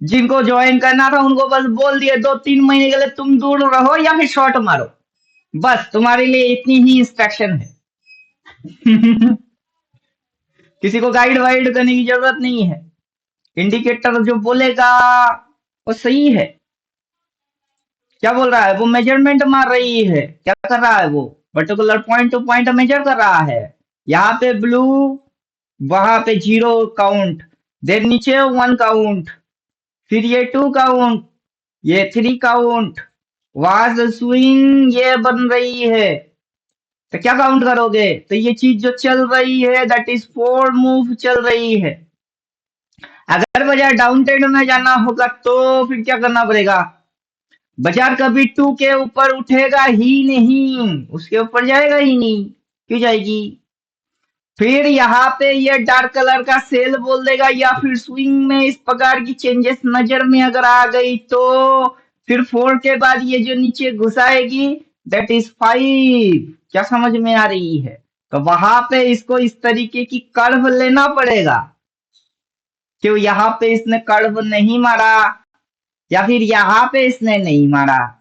जिनको ज्वाइन करना था उनको बस बोल दिए 2-3 महीने के लिए तुम दूर रहो या फिर शॉट मारो, बस तुम्हारे लिए इतनी ही इंस्ट्रक्शन है। किसी को गाइड वाइड करने की जरूरत नहीं है। इंडिकेटर जो बोलेगा वो सही है। क्या बोल रहा है? वो मेजरमेंट मार रही है। क्या कर रहा है? वो particular point to point measure कर रहा है। यहाँ पे ब्लू, वहां पे 0 काउंट, देन नीचे 1 काउंट, फिर ये 2 काउंट, ये 3 काउंट, वहां से स्विंग ये बन रही है। तो क्या काउंट करोगे? तो ये चीज जो चल रही है दैट इज 4 मूव चल रही है। अगर बाजार डाउन ट्रेंड में जाना होगा तो फिर क्या करना पड़ेगा? बाजार कभी 2 के ऊपर उठेगा ही नहीं, उसके ऊपर जाएगा ही नहीं। क्यों जाएगी? फिर यहाँ पे ये डार्क कलर का सेल बोल देगा, या फिर स्विंग में इस प्रकार की चेंजेस नजर में अगर आ गई तो फिर 4 के बाद ये जो नीचे घुसाएगी दैट इज 5। क्या समझ में आ रही है? तो वहां पे इसको इस तरीके की कर्व लेना पड़ेगा। क्यों यहाँ पे इसने कर्व नहीं मारा, या फिर यहाँ पे इसने नहीं मारा?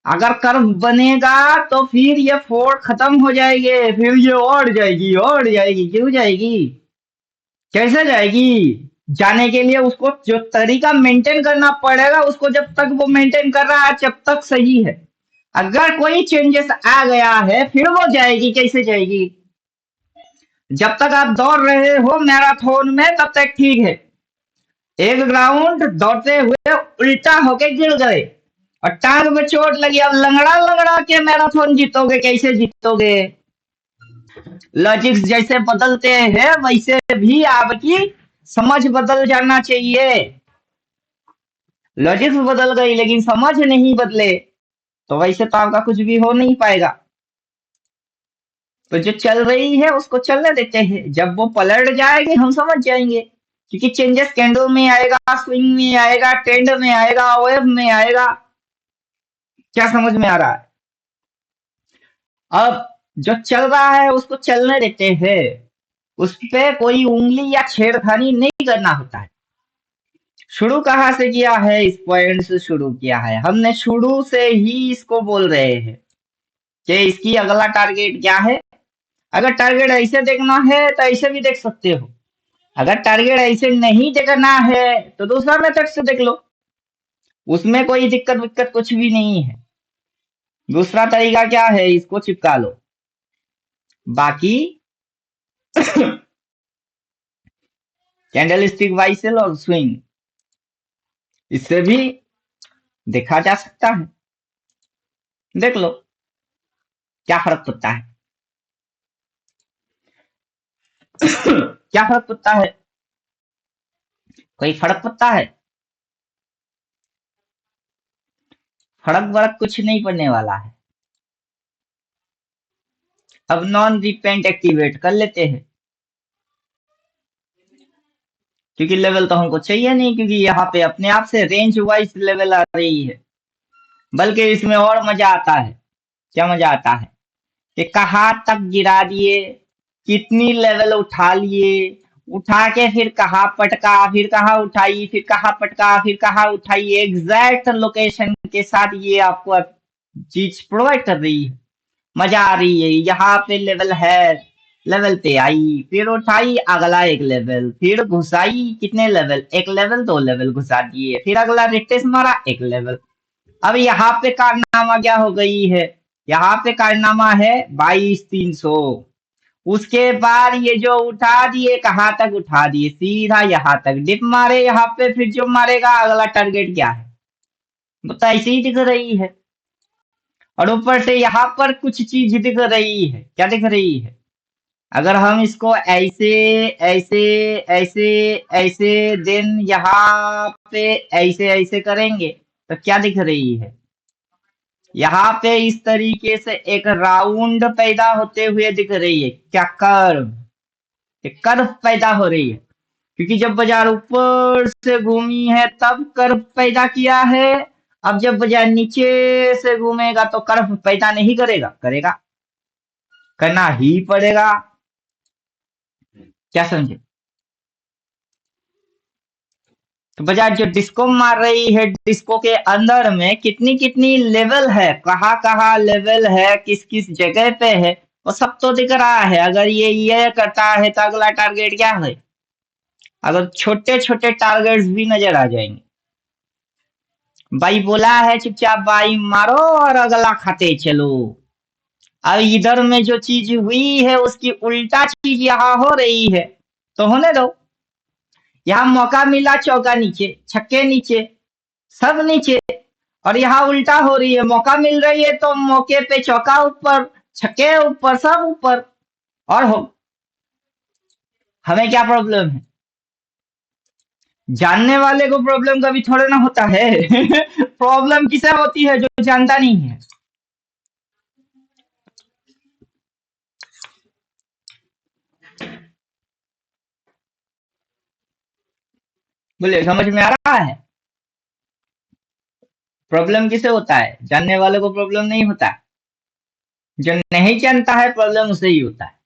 अगर कर्व बनेगा तो फिर ये 4 खत्म हो जाएंगे, फिर ये और जाएगी और जाएगी। क्यों जाएगी? कैसे जाएगी? जाने के लिए उसको जो तरीका मेंटेन करना पड़ेगा, उसको जब तक वो मेंटेन कर रहा है जब तक सही है। अगर कोई चेंजेस आ गया है फिर वो जाएगी। कैसे जाएगी? जब तक आप दौड़ रहे हो मैराथन में तब तक ठीक है। एक ग्राउंड दौड़ते हुए उल्टा होके गिर गए और टांग में चोट लगी, अब लंगड़ा लंगड़ा के मैराथन जीतोगे? कैसे जीतोगे? लॉजिक्स जैसे बदलते हैं वैसे भी आपकी समझ बदल जाना चाहिए। लॉजिक्स बदल गई लेकिन समझ नहीं बदले तो वैसे तो आपका कुछ भी हो नहीं पाएगा। तो जो चल रही है उसको चलने देते हैं, जब वो पलट जाएगी हम समझ जाएंगे। क्योंकि चेंजेस कैंडल में आएगा, स्विंग में आएगा, ट्रेंड में आएगा, वेव में आएगा। क्या समझ में आ रहा है? अब जो चल रहा है उसको चलने देते हैं, उस पे कोई उंगली या छेड़खानी नहीं करना होता है। शुरू कहाँ से किया है? इस पॉइंट से शुरू किया है हमने, शुरू से ही इसको बोल रहे हैं कि इसकी अगला टारगेट क्या है। अगर टारगेट ऐसे देखना है तो ऐसे भी देख सकते हो। अगर टारगेट ऐसे नहीं देखना है तो दूसरा मेथड से देख लो, उसमें कोई दिक्कत विक्कत कुछ भी नहीं है। दूसरा तरीका क्या है, इसको चिपका लो। बाकी कैंडल स्टिक बाई सेल और स्विंग, इससे भी देखा जा सकता है। देख लो क्या फर्क पड़ता है। क्या फर्क पड़ता है, कोई फर्क पड़ता है? फर्क वरक कुछ नहीं पड़ने वाला है। अब नॉन रिपेंट एक्टिवेट कर लेते हैं, क्योंकि लेवल तो हमको चाहिए नहीं, क्योंकि यहाँ पे अपने आप से रेंज वाइज लेवल आ रही है। बल्कि इसमें और मजा आता है। क्या मजा आता है कि कहाँ तक गिरा दिए, कितनी लेवल उठा लिए, उठा के फिर कहाँ पटका, फिर कहाँ उठाई, फिर कहाँ पटका, फिर कहाँ उठाई, एग्जैक्ट लोकेशन के साथ ये आपको चीज प्रोवाइड कर रही है। मजा आ रही है। यहाँ पे लेवल है, लेवल पे आई, फिर उठाई अगला एक लेवल, फिर घुसाई कितने लेवल, एक लेवल दो लेवल घुसा दिए, फिर अगला रिटेस्ट मारा एक लेवल। अब यहाँ पे कारनामा क्या हो गई है, यहाँ पे कारनामा है 22,300। उसके बाद ये जो उठा दिए, कहाँ तक उठा दिए, सीधा यहाँ तक डिप मारे, यहाँ पे फिर जो मारेगा अगला टारगेट क्या है, तो ऐसे ही दिख रही है। और ऊपर से यहाँ पर कुछ चीज दिख रही है, क्या दिख रही है, अगर हम इसको ऐसे ऐसे ऐसे ऐसे देन यहाँ पे ऐसे ऐसे करेंगे तो क्या दिख रही है, यहाँ पे इस तरीके से एक राउंड पैदा होते हुए दिख रही है। क्या कर्व, एक कर्व पैदा हो रही है, क्योंकि जब बाजार ऊपर से घूमी है तब कर्व पैदा किया है। अब जब बाजार नीचे से घूमेगा तो कर्व पैदा नहीं करेगा, करेगा, करना ही पड़ेगा। क्या समझे? तो बाजार जो डिस्को मार रही है, डिस्को के अंदर में कितनी कितनी लेवल है, कहाँ कहाँ लेवल है, किस किस जगह पे है, वो सब तो दिख रहा है। अगर ये करता है तो अगला टारगेट क्या है, अगर छोटे छोटे टारगेट्स भी नजर आ जाएंगे। भाई बोला है चुपचाप बाई मारो और अगला खाते चलो। अब इधर में जो चीज हुई है उसकी उल्टा चीज यहाँ हो रही है, तो होने दो। यहाँ मौका मिला, चौका नीचे, छक्के नीचे, सब नीचे, और यहाँ उल्टा हो रही है, मौका मिल रही है तो मौके पे चौका ऊपर, छक्के ऊपर, सब ऊपर। और हो, हमें क्या प्रॉब्लम है, जानने वाले को प्रॉब्लम कभी थोड़े ना होता है। प्रॉब्लम किसे होती है, जो जानता नहीं है। बोले समझ में आ रहा है? प्रॉब्लम किसे होता है, जानने वाले को प्रॉब्लम नहीं होता, जो नहीं जानता है प्रॉब्लम उसे ही होता है।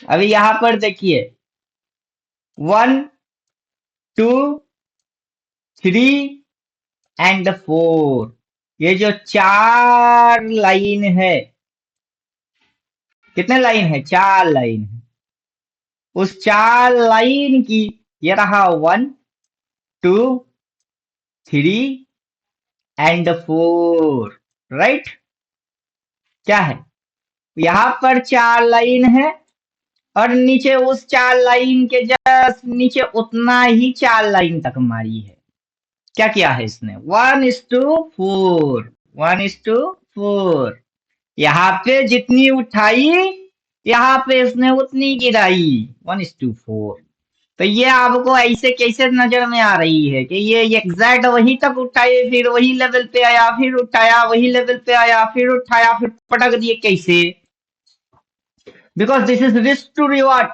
अभी यहाँ पर देखिए 1 2 3 एंड 4, ये जो 4 लाइन है, कितने लाइन है, 4 लाइन है। उस 4 लाइन की ये रहा 1 2 3 एंड 4, राइट। क्या है, यहाँ पर 4 लाइन है और नीचे उस 4 लाइन के जस्ट नीचे उतना ही 4 लाइन तक मारी है। क्या किया है इसने, 1:4, 1:4। यहाँ पे जितनी उठाई, यहाँ पे इसने उतनी गिराई, 1:4। तो ये आपको ऐसे कैसे नजर में आ रही है कि ये एग्जैक्ट वही तक उठाए, फिर वही लेवल पे आया, फिर उठाया, वही लेवल पे आया, फिर उठाया, फिर पटक दिए, कैसे? Because this is risk to reward,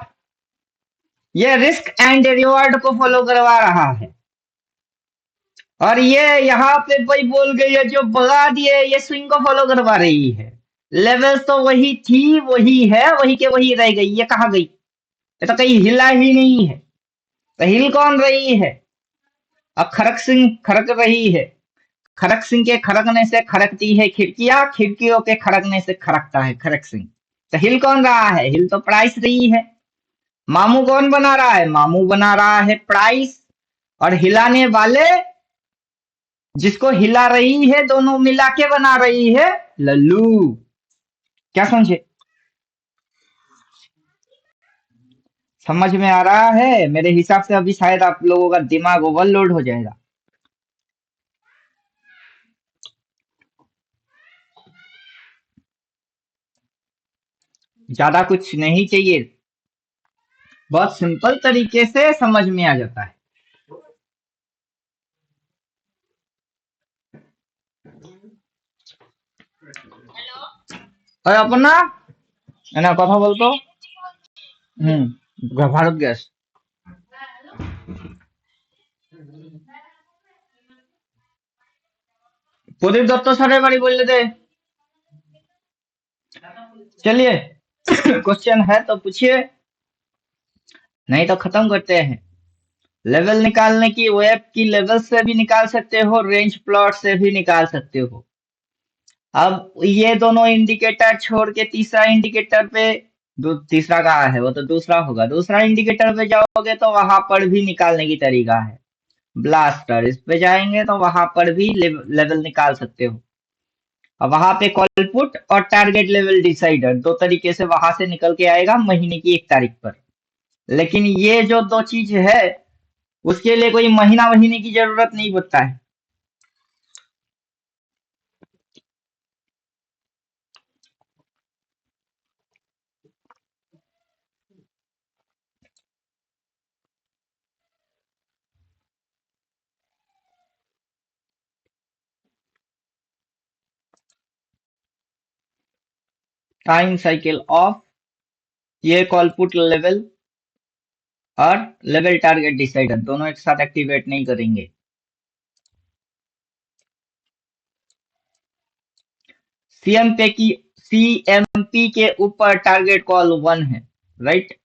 ये रिस्क एंड रिवॉर्ड को फॉलो करवा रहा है। और ये यहाँ पे भाई बोल गई है, जो भगा दिए ये स्विंग को फॉलो करवा रही है। लेवल्स तो वही थी, वही है, वही के वही रह गई, ये कहाँ गई, ये तो कहीं हिला ही नहीं है। तो हिल कौन रही है, अब खड़क सिंह खड़क रही है, खड़क सिंह के खड़कने से खड़कती है खिड़कियां, खिड़कियों के खड़कने से खड़कता है खड़क सिंह। तो हिल कौन रहा है, हिल तो प्राइस रही है। मामू कौन बना रहा है? मामू बना रहा है प्राइस, और हिलाने वाले जिसको हिला रही है दोनों मिला के बना रही है लल्लू। क्या समझे? समझ में आ रहा है? मेरे हिसाब से अभी शायद आप लोगों का दिमाग ओवरलोड हो जाएगा। ज्यादा कुछ नहीं चाहिए, बहुत सिंपल तरीके से समझ में आ जाता है। और अपना है ना কথা বলতো। ভারত গ্যাস প্রদীপ দত্ত স্যারের বাড়ি বললে দে। चलिए क्वेश्चन है तो पूछिए, नहीं तो खत्म करते हैं। लेवल निकालने की वेब की लेवल से भी निकाल सकते हो, रेंज प्लॉट से भी निकाल सकते हो। अब ये दोनों इंडिकेटर छोड़ के तीसरा इंडिकेटर पे, तीसरा कहाँ है? वो तो दूसरा होगा। दूसरा इंडिकेटर पे जाओगे तो वहां पर भी निकालने की तरीका है। ब्लास्टर इस पे जाएंगे तो वहां पर भी लेवल निकाल सकते हो। अब वहां पे कॉलपुट और टारगेट लेवल डिसाइडर दो तरीके से वहां से निकल के आएगा महीने की 1 तारीख पर। लेकिन ये जो दो चीज है उसके लिए कोई महीना महीने की जरूरत नहीं पड़ता है। टाइम साइकिल ऑफ ये कॉलपुट लेवल और लेवल टारगेट डिसाइडर दोनों एक साथ एक्टिवेट नहीं करेंगे। सीएमपी के ऊपर टारगेट कॉल 1 है, राइट?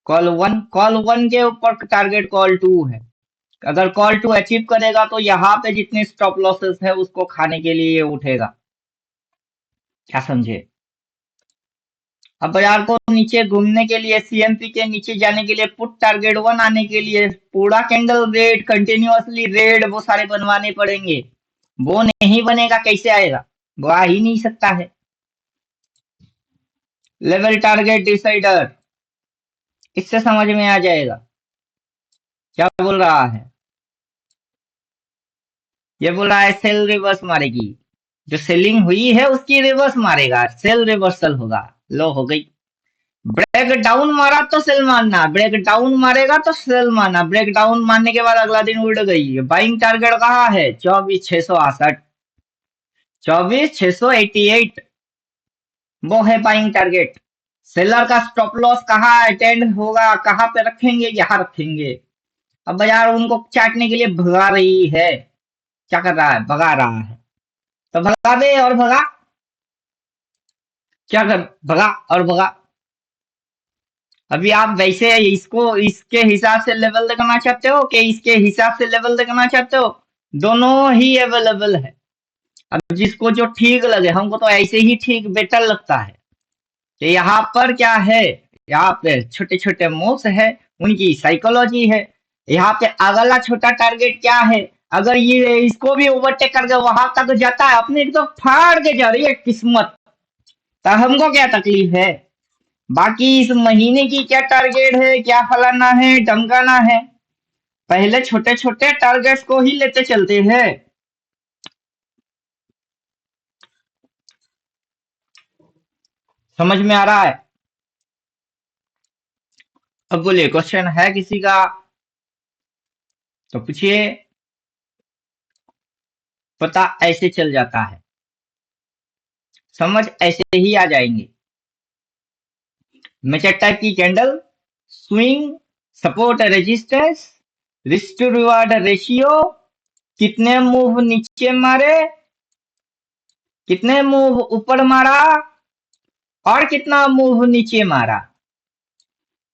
कॉल 1 के ऊपर टारगेट कॉल 2 है। अगर कॉल 2 अचीव करेगा तो यहाँ पे जितने स्टॉप लॉसेस है उसको खाने के लिए ये उठेगा। क्या समझे? अब बाजार को नीचे घूमने के लिए, सीएमपी के नीचे जाने के लिए, पुट टारगेट 1 आने के लिए पूरा कैंडल रेड, कंटिन्यूअसली रेड वो सारे बनवाने पड़ेंगे। वो नहीं बनेगा कैसे आएगा? वो आ ही नहीं सकता है। लेवल टारगेट डिसाइडर, इससे समझ में आ जाएगा क्या बोल रहा है। ये बोल रहा है सेल रिवर्स मारेगी, जो सेलिंग हुई है उसकी रिवर्स मारेगा, सेल रिवर्सल होगा। लो हो गई। ब्रेक डाउन मारा तो सेल मारना, ब्रेक डाउन मारेगा तो सेल मारना। ब्रेक डाउन मारने के बाद अगला दिन उड़ गई। बाइंग टारगेट कहाँ है? 24,668, 24,688 वो है बाइंग टारगेट। सेलर का स्टॉप लॉस कहाँ अटेंड होगा, कहाँ पे रखेंगे? यहाँ रखेंगे। अब बाजार उनको चाटने के लिए भगा रही है। क्या कर रहा है? भगा रहा है। तो भगा दे और भगा। क्या कर? भगा और भगा। अभी आप वैसे इसको इसके हिसाब से लेवल देखना चाहते हो कि इसके हिसाब से लेवल देखना चाहते हो? दोनों ही अवेलेबल है। अब जिसको जो ठीक लगे, हमको तो ऐसे ही ठीक बेटर लगता है कि यहाँ पर क्या है, यहाँ पे छोटे छोटे मूव्स है, उनकी साइकोलॉजी है। यहाँ पे अगला छोटा टारगेट क्या है? अगर ये इसको भी ओवरटेक करके वहां तक जाता है, अपने तो फाड़ के जा रही है किस्मत, तो हमको क्या तकलीफ है? बाकी इस महीने की क्या टारगेट है, क्या फलाना है, ढमकाना है, पहले छोटे छोटे टारगेट्स को ही लेते चलते हैं। समझ में आ रहा है? अब बोलिए, क्वेश्चन है किसी का तो पूछिए। पता ऐसे चल जाता है, समझ ऐसे ही आ जाएंगे। मेचर टाइप की candle, swing, support resistance, risk to reward ratio, कितने मूव नीचे मारे, कितने मूव ऊपर मारा, और कितना मूव नीचे मारा।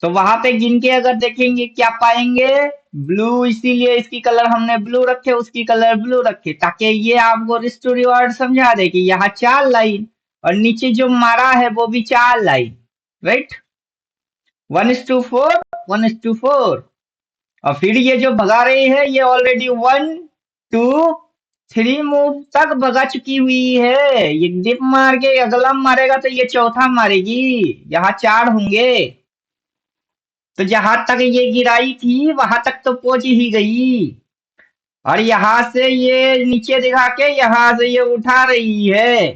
तो वहां पे गिन के अगर देखेंगे क्या पाएंगे? ब्लू, इसीलिए इसकी कलर हमने ब्लू रखे, उसकी कलर ब्लू रखे, ताकि ये आपको रिस्क टू रिवार्ड समझा दे कि यहाँ 4 लाइन और नीचे जो मारा है वो भी 4 लाइन, राइट? 1:4, 1:4। और फिर ये जो भगा रही है ये ऑलरेडी 1, 2, 3 मूव तक भगा चुकी हुई है। ये डिप मार के अगला मारेगा तो ये चौथा मारेगी। यहाँ 4 होंगे, तो जहां तक ये गिराई थी वहां तक तो पहुंच ही गई। और यहाँ से ये नीचे दिखा के यहाँ से ये उठा रही है,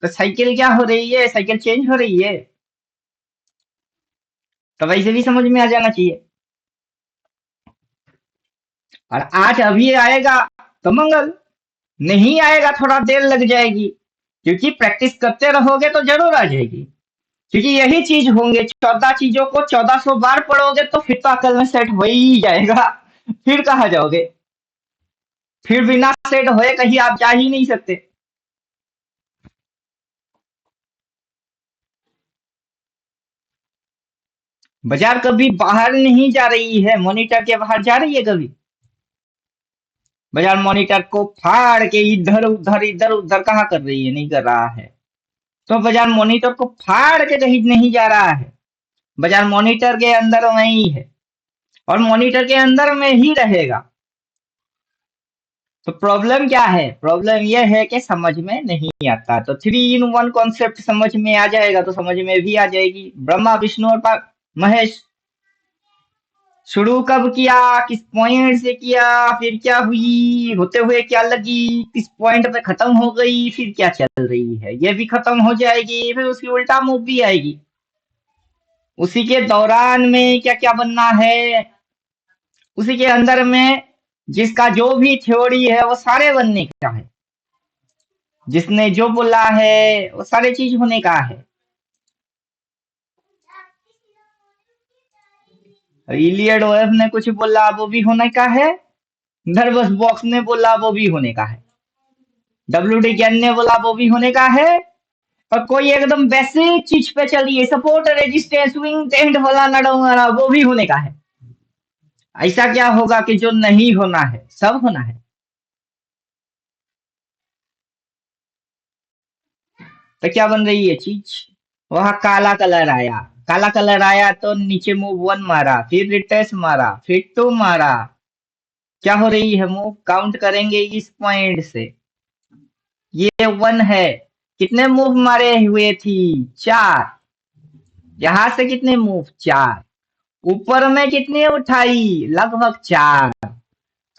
तो साइकिल क्या हो रही है, साइकिल चेंज हो रही है। तो वैसे भी समझ में आ जाना चाहिए। और आज अभी आएगा तो मंगल, नहीं आएगा थोड़ा देर लग जाएगी, क्योंकि प्रैक्टिस करते रहोगे तो जरूर आ जाएगी। क्योंकि यही चीज होंगे, 14 चीजों को 1400 बार पढ़ोगे तो फिर तो अकल में सेट हो ही जाएगा। फिर कहाँ जाओगे, फिर बिना सेट होए कहीं आप जा ही नहीं सकते। बाजार कभी बाहर नहीं जा रही है, मॉनिटर के बाहर जा रही है कभी? बाजार मॉनिटर को फाड़ के इधर उधर कहाँ कर रही है, नहीं कर रहा है। तो बाजार मॉनिटर को फाड़ के कहीं नहीं जा रहा है, बाजार मॉनिटर के अंदर में ही है और मॉनिटर के अंदर में ही रहेगा। तो प्रॉब्लम क्या है, प्रॉब्लम यह है कि समझ में नहीं आता। तो 3 in 1 कॉन्सेप्ट समझ में आ जाएगा तो समझ में भी आ जाएगी। ब्रह्मा विष्णु और महेश शुरू कब किया, किस पॉइंट से किया, फिर क्या हुई, होते हुए क्या लगी, किस पॉइंट पे खत्म हो गई, फिर क्या चल रही है, ये भी खत्म हो जाएगी। फिर उसकी उल्टा मूव भी आएगी, उसी के दौरान में क्या क्या बनना है, उसी के अंदर में जिसका जो भी थ्योरी है वो सारे बनने का है, जिसने जो बोला है वो सारे चीज होने का है। इलियड ओएफ ने कुछ बोला वो भी होने का है, नर्वस बॉक्स ने बोला वो भी होने का है, डब्ल्यू डी ने बोला वो भी होने का है। और कोई एकदम बेसिक चीज पे चलिए, सपोर्ट रेजिस्टेंस स्विंग टेंट वाला लड़ा वो भी होने का है। ऐसा क्या होगा कि जो नहीं होना है, सब होना है। तो क्या बन रही है चीज, वहां काला कलर आया, काला कलर आया तो नीचे मूव 1 मारा, फिर रिट्रेस मारा, फिर 2 मारा। क्या हो रही है, मूव काउंट करेंगे इस पॉइंट से, ये 1 है। कितने मूव मारे हुए थी, 4। यहां से कितने मूव, 4। ऊपर में कितने उठाई, लगभग 4।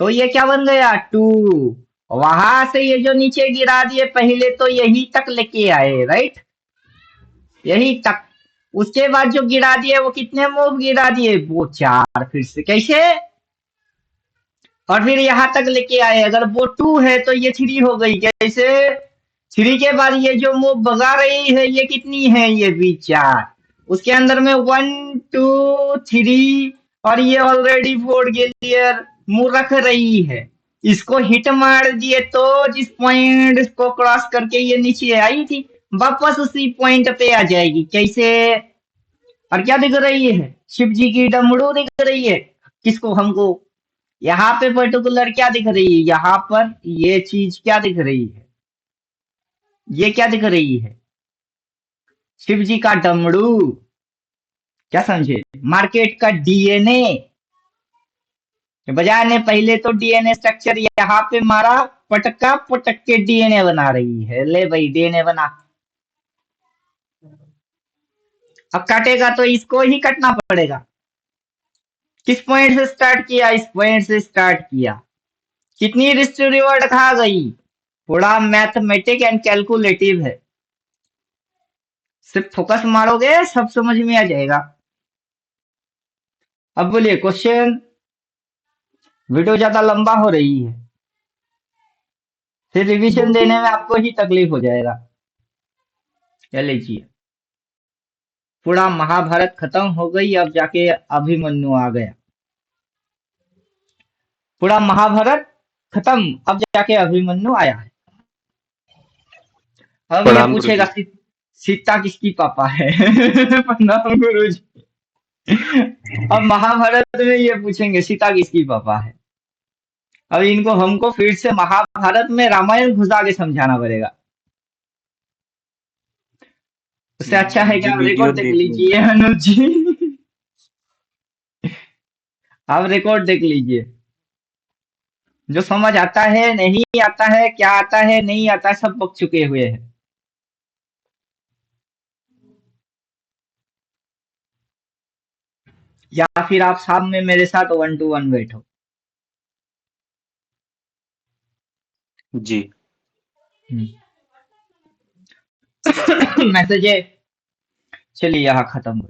तो ये क्या बन गया, 2। वहां से ये जो नीचे गिरा दिए पहले तो यही तक लेके आए, राइट, यही तक। उसके बाद जो गिरा दिए वो कितने मूव गिरा दिए, वो 4 फिर से कैसे, और फिर यहाँ तक लेके आए। अगर वो 2 है तो ये 3 हो गई, कैसे, 3 के बाद ये जो मूव भगा रही है ये कितनी है, ये भी 4। उसके अंदर में 1, 2, 3 और ये ऑलरेडी 4 गिलियर मुंह रख रही है। इसको हिट मार दिए तो जिस पॉइंट को क्रॉस करके ये नीचे आई थी वापस उसी पॉइंट पे आ जाएगी, कैसे। और क्या दिख रही है, शिव जी की डमरू दिख रही है, किसको, हमको। यहाँ पे पर्टिकुलर क्या दिख रही है, यहाँ पर ये चीज क्या दिख रही है, ये क्या दिख रही है, शिव जी का डमरू। क्या समझे, मार्केट का डीएनए। बाजार ने पहले तो डीएनए स्ट्रक्चर यहाँ पे मारा, पटका, पटक के डीएनए बना रही है, ले भाई डीएनए बना। अब काटेगा तो इसको ही कटना पड़ेगा। किस पॉइंट से स्टार्ट किया, इस पॉइंट से स्टार्ट किया। कितनी रिस्ट रिवॉर्ड खा गई, थोड़ा मैथमेटिक एंड कैलकुलेटिव है, सिर्फ फोकस मारोगे सब समझ में आ जाएगा। अब बोलिए क्वेश्चन, वीडियो ज्यादा लंबा हो रही है, फिर रिवीजन देने में आपको ही तकलीफ हो जाएगा। क्या लीजिए, पूरा महाभारत खत्म हो गई, अब जाके अभिमन्यु आ गया। पूरा महाभारत खत्म, अब जाके अभिमन्यु आया है। अब ये प्रणाम गुरु पूछेगा जी। सीता किसकी पापा है। प्रणाम गुरु जी। अब महाभारत में ये पूछेंगे सीता किसकी पापा है। अब इनको हमको फिर से महाभारत में रामायण घुसा के समझाना पड़ेगा। उससे अच्छा है कि जी आप वीडियो रिकॉर्ड देख देख लूंगा। लीजिए अनुज जी। आप रिकॉर्ड देख लीजिए। जो समझ आता है, नहीं आता है, क्या आता है, नहीं आता है, सब बक चुके हुए हैं। या फिर आप शाम में मेरे साथ 1 to 1 बैठो। जी। मैसेज है। चलिए यहाँ खत्म।